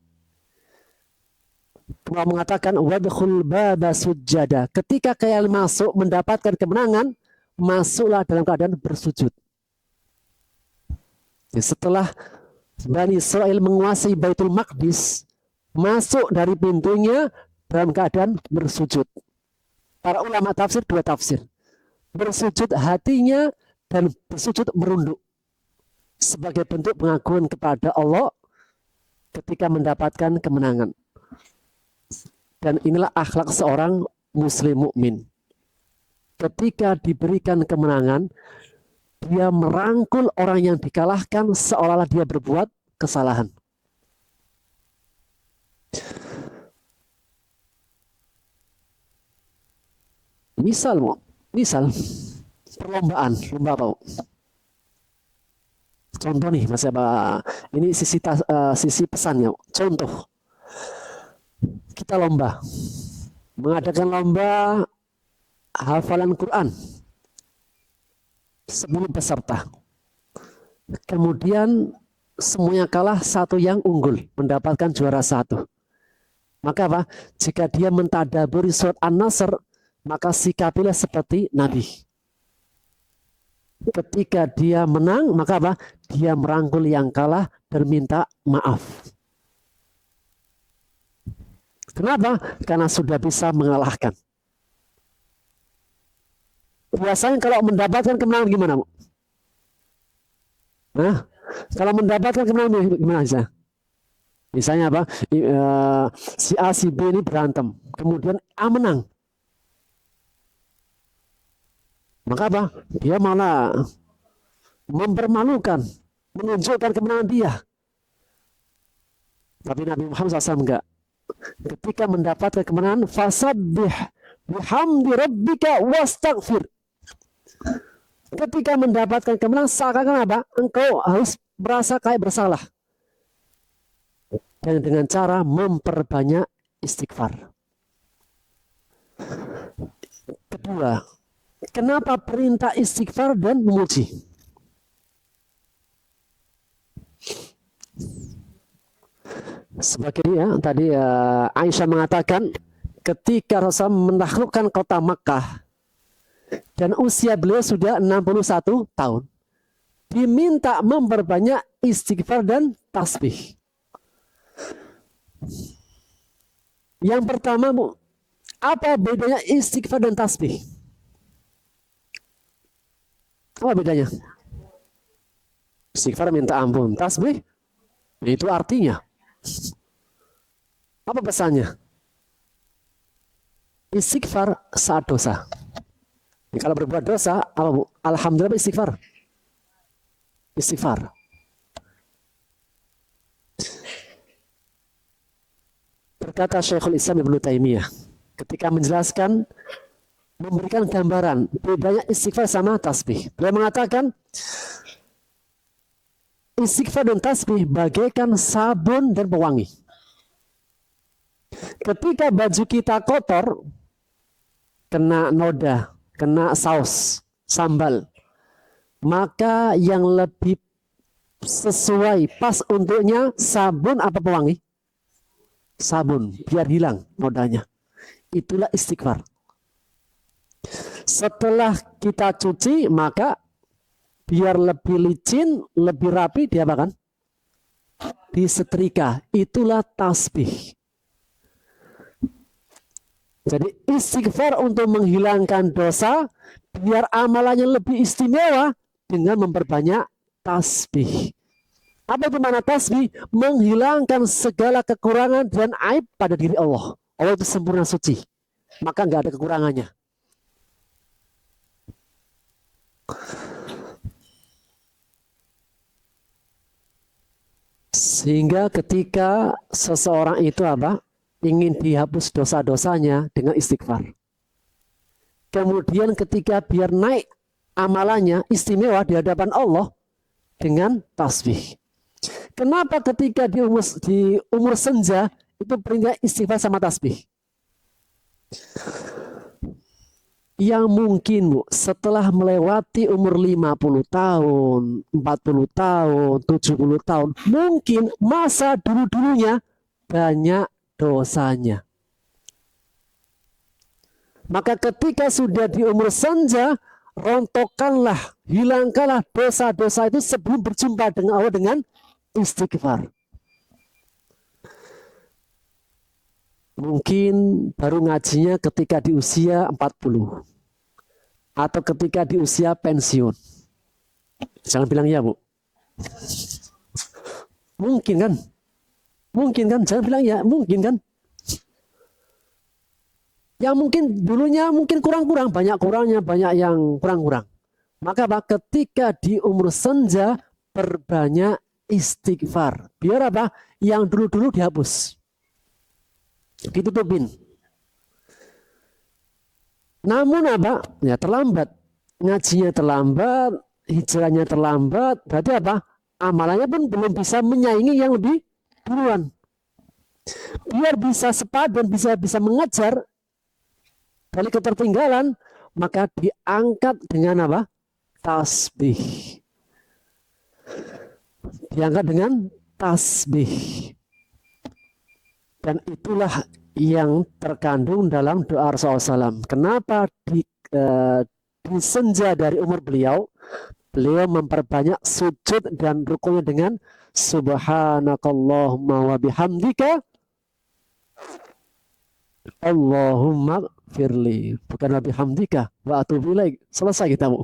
Allah mengatakan wadkhul baba sujada. Ketika kalian masuk mendapatkan kemenangan, masuklah dalam keadaan bersujud. Setelah Bani Israel menguasai Baitul Maqdis, masuk dari pintunya dalam keadaan bersujud. Para ulama tafsir dua tafsir. Bersujud hatinya dan bersujud merunduk. Sebagai bentuk pengakuan kepada Allah ketika mendapatkan kemenangan. Dan inilah akhlak seorang muslim mukmin. Ketika diberikan kemenangan, dia merangkul orang yang dikalahkan seolah-olah dia berbuat kesalahan. Misal perlombaan, lomba apa? Contoh nih, Mas Aba. Ini sisi pesannya. Contoh, kita mengadakan lomba hafalan Quran. 10 peserta. Kemudian semuanya kalah, satu yang unggul mendapatkan juara 1. Maka apa? Jika dia mentadaburi surat An-Nasr, maka sikapilah seperti Nabi. Ketika dia menang, maka apa? Dia merangkul yang kalah dan minta maaf. Kenapa? Karena sudah bisa mengalahkan. Biasanya kalau mendapatkan kemenangan gimana, Bu? Nah, kalau mendapatkan kemenangan gimana aja? Misalnya apa? Si A, si B ini berantem. Kemudian A menang. Maka apa? Dia malah mempermalukan, menunjukkan kemenangan dia. Tapi Nabi Muhammad SAW enggak. Ketika mendapatkan kemenangan, fasabbih bihamdi rabbika wastaghfir. Ketika mendapatkan kemenangan, seakan-akan apa? Engkau harus merasa kayak bersalah. Dan dengan cara memperbanyak istighfar. Kedua, kenapa perintah istighfar dan memuji? Sebagainya tadi Aisyah mengatakan ketika Rasul menaklukkan kota Makkah dan usia beliau sudah 61 tahun, diminta memperbanyak istighfar dan tasbih. Yang pertama, Bu, apa bedanya istighfar dan tasbih? Apa bedanya? Istighfar minta ampun, tasbih itu artinya. Apa pesannya? Istighfar saat dosa. Kalau berbuat dosa, apa Bu? Alhamdulillah istighfar. Istighfar. Berkata Syekhul Islam Ibnu Taimiyah ketika menjelaskan, memberikan gambaran bedanya istighfar sama tasbih. Beliau mengatakan istighfar dan tasbih bagaikan sabun dan pewangi. Ketika baju kita kotor, kena noda, kena saus, sambal, maka yang lebih sesuai, pas untuknya sabun apa pewangi? Sabun, biar hilang nodanya. Itulah istighfar. Setelah kita cuci, maka biar lebih licin, lebih rapi, diapakan? Disetrika. Itulah tasbih. Jadi istighfar untuk menghilangkan dosa, biar amalannya lebih istimewa dengan memperbanyak tasbih. Apa itu mana tasbih? Menghilangkan segala kekurangan dan aib pada diri Allah. Allah itu sempurna suci, maka nggak ada kekurangannya. Sehingga ketika seseorang itu apa? Ingin dihapus dosa-dosanya dengan istighfar. Kemudian ketika biar naik amalannya istimewa di hadapan Allah dengan tasbih. Kenapa ketika di umur senja itu perintah istighfar sama tasbih? Yang mungkin Bu, setelah melewati umur 50 tahun, 40 tahun, 70 tahun, mungkin masa dulu-dulunya banyak dosanya. Maka ketika sudah di umur senja, rontokkanlah, hilangkanlah dosa-dosa itu sebelum berjumpa dengan Allah dengan istighfar. Mungkin baru ngajinya ketika di usia 40 atau ketika di usia pensiun. Jangan bilang ya Bu. Mungkin kan? Mungkin kan? Jangan bilang ya, mungkin kan? Yang mungkin dulunya mungkin kurang-kurang, banyak kurangnya, banyak yang kurang-kurang. Maka apa? Ketika di umur senja, perbanyak istighfar. Biar apa? Yang dulu-dulu dihapus. Ditutupin. Namun apa? Ya terlambat. Ngajinya terlambat, hijrahnya terlambat. Berarti apa? Amalannya pun belum bisa menyaingi yang lebih duluan. Biar bisa sepadan, bisa mengejar dari ketertinggalan, maka diangkat dengan apa? Tasbih. Diangkat dengan tasbih. Dan itulah yang terkandung dalam doa Rasulullah SAW. Kenapa di senja dari umur beliau memperbanyak sujud dan rukunya dengan Subhanakallahumma wa bihamdika Allahumma firli. Bukan wa bihamdika wa atubu ilaik. Selesai kita Bu.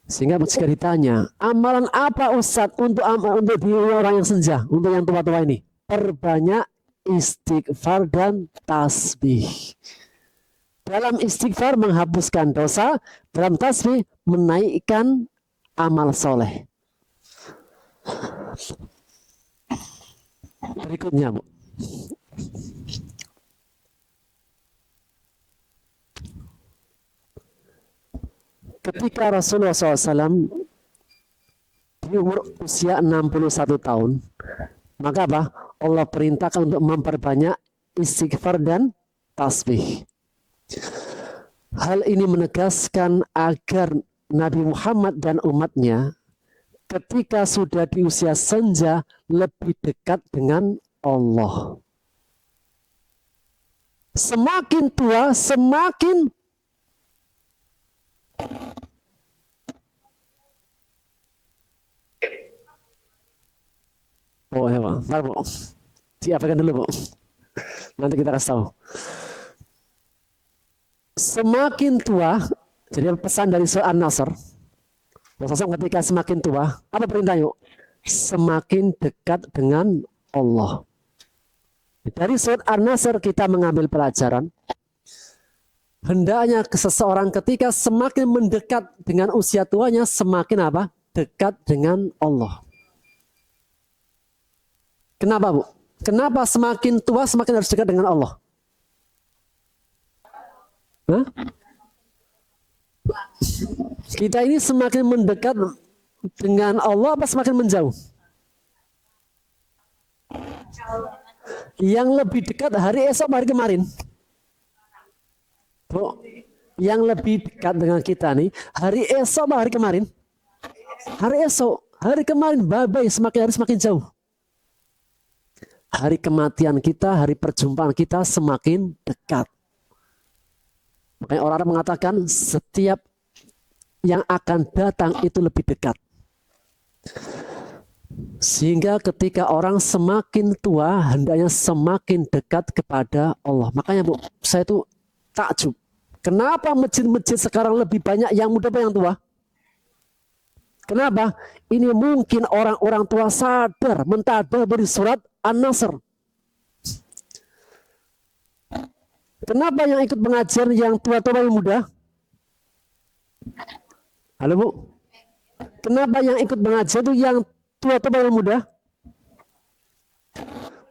Sehingga jika ditanya, amalan apa Ustadz untuk di orang yang senja, untuk yang tua-tua ini? Perbanyak istighfar dan tasbih. Dalam istighfar menghapuskan dosa, dalam tasbih menaikkan amal soleh. Berikutnya Bu. Ketika Rasulullah SAW di umur usia 61 tahun, maka apa? Allah perintahkan untuk memperbanyak istighfar dan tasbih. Hal ini menegaskan agar Nabi Muhammad dan umatnya ketika sudah di usia senja lebih dekat dengan Allah. Semakin tua, semakin oh ya Pak, ntar Bu, diapakan dulu Bu. Nanti kita kasih tahu. Semakin tua, jadi pesan dari surah An-Nasr, Rasulullah ketika semakin tua, apa perintah yuk? Semakin dekat dengan Allah. Dari surat An-Nasr kita mengambil pelajaran, hendaknya seseorang ketika semakin mendekat dengan usia tuanya, semakin apa? Dekat dengan Allah. Kenapa, Bu? Kenapa semakin tua semakin harus dekat dengan Allah? Hah? Kita ini semakin mendekat dengan Allah apa semakin menjauh? Yang lebih dekat hari esok hari kemarin. Bu, yang lebih dekat dengan kita nih hari esok apa hari kemarin? Hari esok, hari kemarin babai semakin hari semakin jauh. Hari kematian kita, hari perjumpaan kita semakin dekat. Makanya orang-orang mengatakan setiap yang akan datang itu lebih dekat. Sehingga ketika orang semakin tua, hendaknya semakin dekat kepada Allah. Makanya Bu, saya itu takjub. Kenapa masjid-masjid sekarang lebih banyak yang muda atau yang tua? Kenapa? Ini mungkin orang-orang tua sadar, mentadaburi surat An-Nasr. Kenapa yang ikut pengajian yang tua-tua yang muda? Halo Bu? Kenapa yang ikut pengajian itu yang tua-tua yang muda?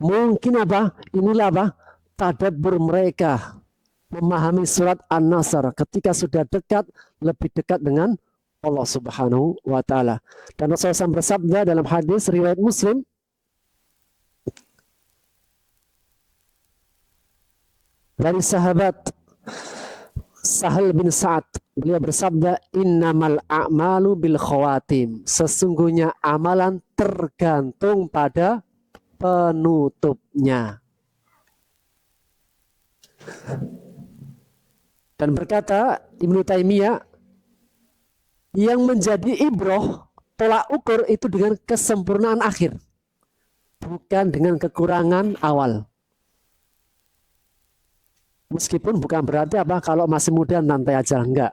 Mungkin apa? Inilah apa? Tadabbur mereka memahami surat An-Nasr ketika sudah dekat, lebih dekat dengan Allah Subhanahu wa taala. Dan Rasulullah SAW bersabda dalam hadis riwayat Muslim, dari sahabat Sahal bin Sa'ad, beliau bersabda, innamal a'malu bil khawatim, sesungguhnya amalan tergantung pada penutupnya. Dan berkata Ibnu Taimiyah, yang menjadi ibroh, tolak ukur itu dengan kesempurnaan akhir, bukan dengan kekurangan awal. Meskipun bukan berarti apa kalau masih muda nanti aja, enggak.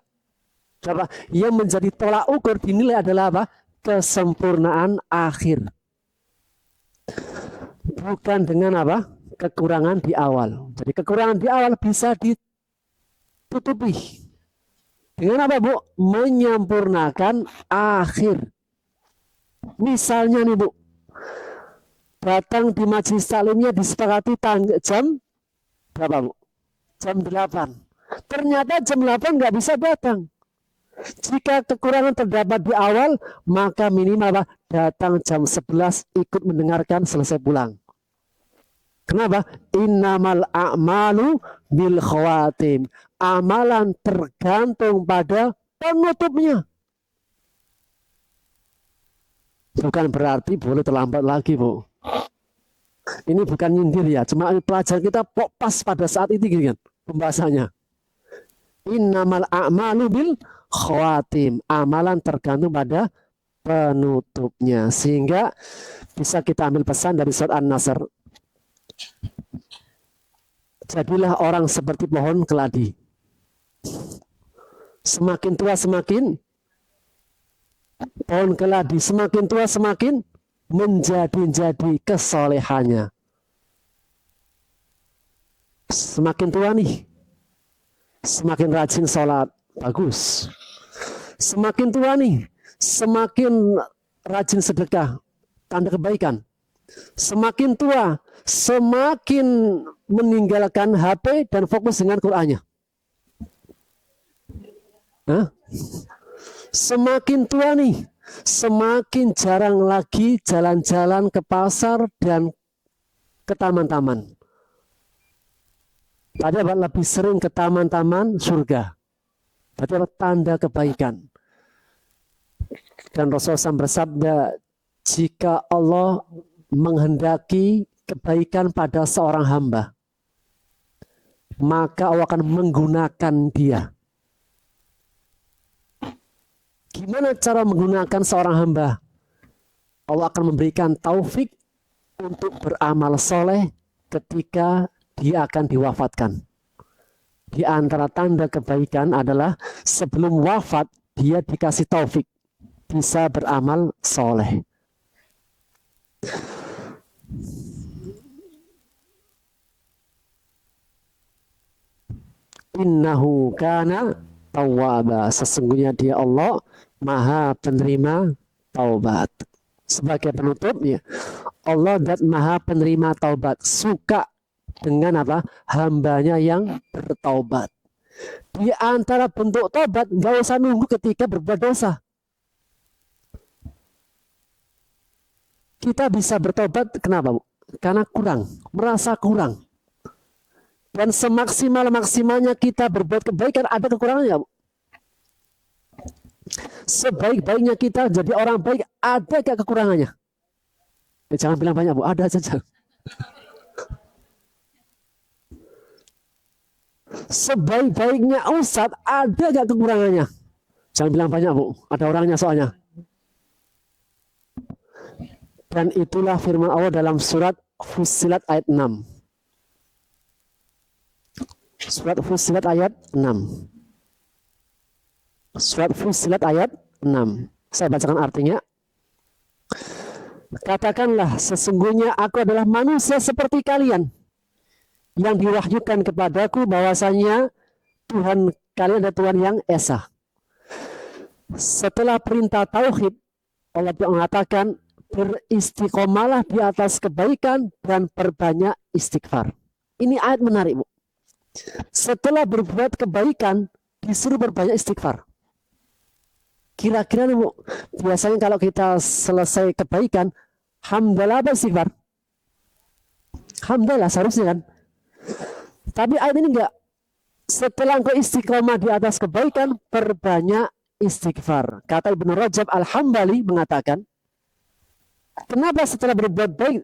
Coba yang menjadi tolak ukur dinilai adalah apa? Kesempurnaan akhir. Bukan dengan apa? Kekurangan di awal. Jadi kekurangan di awal bisa ditutupi. Dengan apa, Bu? Menyempurnakan akhir. Misalnya nih, Bu, datang di majelis taklimnya disepakati jam berapa, Bu? Jam 8. Ternyata jam 8 nggak bisa datang. Jika kekurangan terdapat di awal, maka minimal apa? Datang jam 11, ikut mendengarkan, selesai pulang. Kenapa? Innamal a'malu bil khawatim. Amalan tergantung pada penutupnya. Bukan berarti boleh terlambat lagi, Bu. Ini bukan nyindir ya, cuma pelajaran kita pas pada saat itu gitu kan pembahasannya. Innamal a'malu bil khawatim. Amalan tergantung pada penutupnya. Sehingga bisa kita ambil pesan dari surat An-Nasr. Jadilah orang seperti pohon keladi. Semakin tua semakin pohon keladi, semakin tua semakin menjadi kesolehannya. Semakin tua nih, semakin rajin sholat, bagus. Semakin tua nih, semakin rajin sedekah, tanda kebaikan. Semakin tua, semakin meninggalkan HP dan fokus dengan Qur'annya. Semakin tua nih, semakin jarang lagi jalan-jalan ke pasar dan ke taman-taman. Tadi apa? Lebih sering ke taman-taman surga. Berarti apa? Tanda kebaikan. Dan Rasulullah SAW bersabda, jika Allah menghendaki kebaikan pada seorang hamba, maka Allah akan menggunakan dia. Gimana cara menggunakan seorang hamba? Allah akan memberikan taufik untuk beramal soleh ketika dia akan diwafatkan. Di antara tanda kebaikan adalah sebelum wafat dia dikasih taufik bisa beramal soleh. Innahu kana tawwaba. Sesungguhnya dia Allah maha penerima taubat. Sebagai penutup ya, Allah dan maha penerima taubat, suka dengan apa? Hambanya yang bertaubat. Di antara bentuk taubat, gak usah nunggu ketika berbuat dosa. Kita bisa bertobat kenapa, Bu? Karena kurang, merasa kurang. Dan semaksimal-maksimalnya kita berbuat kebaikan ada kekurangannya, Bu. Sebaik-baiknya kita jadi orang baik ada gak kekurangannya? Ya, jangan bilang banyak, Bu, ada saja. Sebaik-baiknya Ustadz ada gak kekurangannya? Jangan bilang banyak, Bu, ada orangnya soalnya. Dan itulah firman Allah dalam surat Fussilat ayat 6. Surat Fussilat ayat 6. Surat Fussilat ayat 6. Saya bacakan artinya. Katakanlah, sesungguhnya aku adalah manusia seperti kalian, yang diwahyukan kepadaku bahwasanya Tuhan kalian adalah Tuhan yang esa. Setelah perintah tauhid, Allah mengatakan beristiqomalah di atas kebaikan dan perbanyak istighfar. Ini ayat menarik, Bu. Setelah berbuat kebaikan disuruh berbanyak istighfar. Kira-kira, Bu, biasanya kalau kita selesai kebaikan, hamdalah apa istighfar? Hamdalah seharusnya kan. Tapi ayat ini enggak. Setelah engkau istiqomah di atas kebaikan, perbanyak istighfar. Kata Ibnu Rajab Al-Hambali mengatakan, kenapa setelah berbuat baik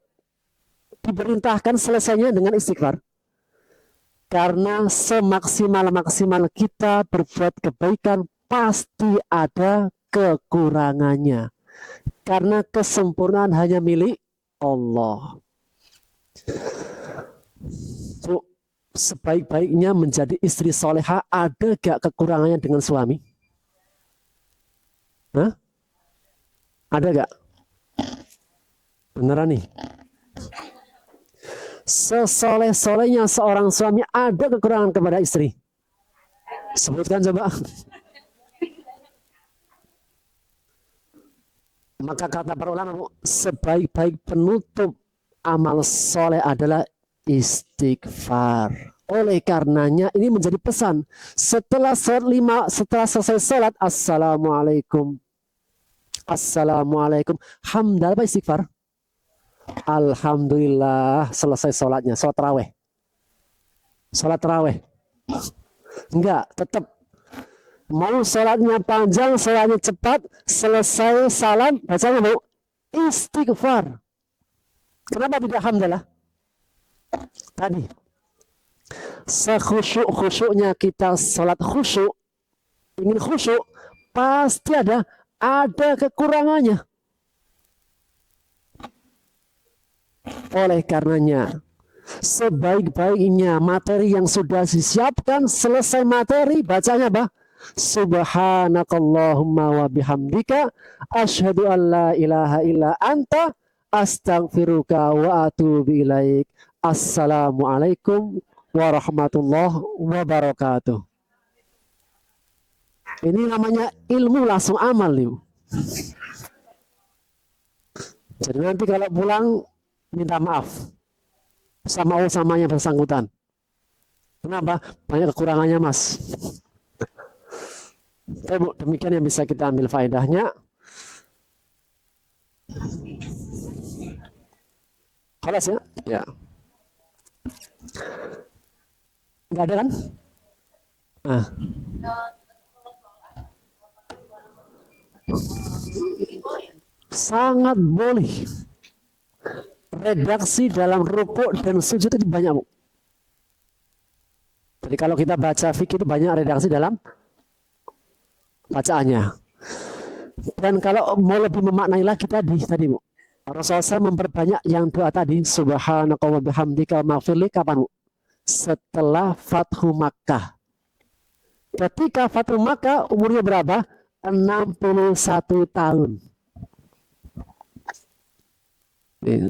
diperintahkan selesainya dengan istighfar? Karena semaksimal-maksimal kita berbuat kebaikan pasti ada kekurangannya. Karena kesempurnaan hanya milik Allah. So, sebaik-baiknya menjadi istri soleha ada gak kekurangannya dengan suami? Hah? Ada gak? Beneran nih? Sesoleh-solehnya seorang suami ada kekurangan kepada istri? Sebutkan coba. Maka kata para ulama, sebaik-baik penutup amal soleh adalah istighfar. Oleh karenanya ini menjadi pesan. Setelah selesai salat, assalamualaikum. Assalamualaikum. Hamdal apa istighfar? Alhamdulillah selesai salatnya. Salat tarawih. Salat tarawih. Enggak, tetap mau salatnya panjang, salatnya cepat, selesai salam, bacanya mau istighfar. Kenapa tidak hamdalah? Tadi sekhusyuk-khusyuknya kita salat khusyuk, ingin khusyuk, pasti ada kekurangannya. Oleh karenanya, sebaik-baiknya materi yang sudah disiapkan, selesai materi, bacanya apa? Subhanakallahumma wa bihamdika asyhadu an la ilaha illa anta astaghfiruka wa atubu ilaik. Assalamualaikum warahmatullahi wabarakatuh. Ini namanya ilmu langsung amal nih. Jadi nanti kalau pulang minta maaf sama yang bersangkutan. Kenapa? Banyak kekurangannya, Mas. Oke, Bu, demikian yang bisa kita ambil faedahnya. Kelas ya? Ya. Enggak ada kan? Nah. Sangat boleh. Redaksi dalam rukuk dan sujud itu banyak, Bu. Jadi kalau kita baca fikih itu banyak redaksi dalam bacaannya. Dan kalau mau lebih memaknai lagi tadi Bu, Rasulullah memperbanyak yang doa tadi, subhanaka wa bihamdika wa maghfirli, kapan, Bu? setelah Fathu Makkah. Ketika Fathu Makkah umurnya berapa? 61 tahun. Ini.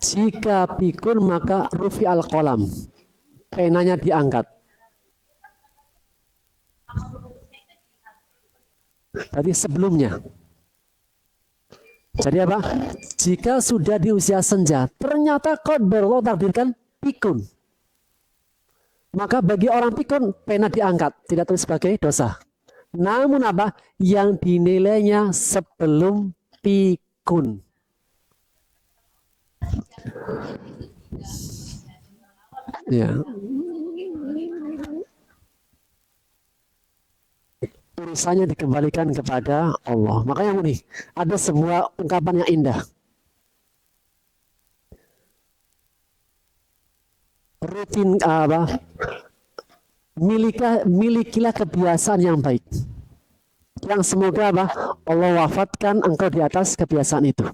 Jika pikun maka rufi al-qalam, penanya diangkat. Tadi sebelumnya. Jadi apa? Jika sudah di usia senja, ternyata qadar Allah takdirkan pikun. Maka bagi orang pikun, pena diangkat, tidak tulis sebagai dosa. Namun apa? Yang dinilainya sebelum pikun. Ya. Urusannya dikembalikan kepada Allah. Makanya ini ada sebuah ungkapan yang indah. Rutin apa? Milikilah kebiasaan yang baik. Yang semoga apa? Allah wafatkan engkau di atas kebiasaan itu.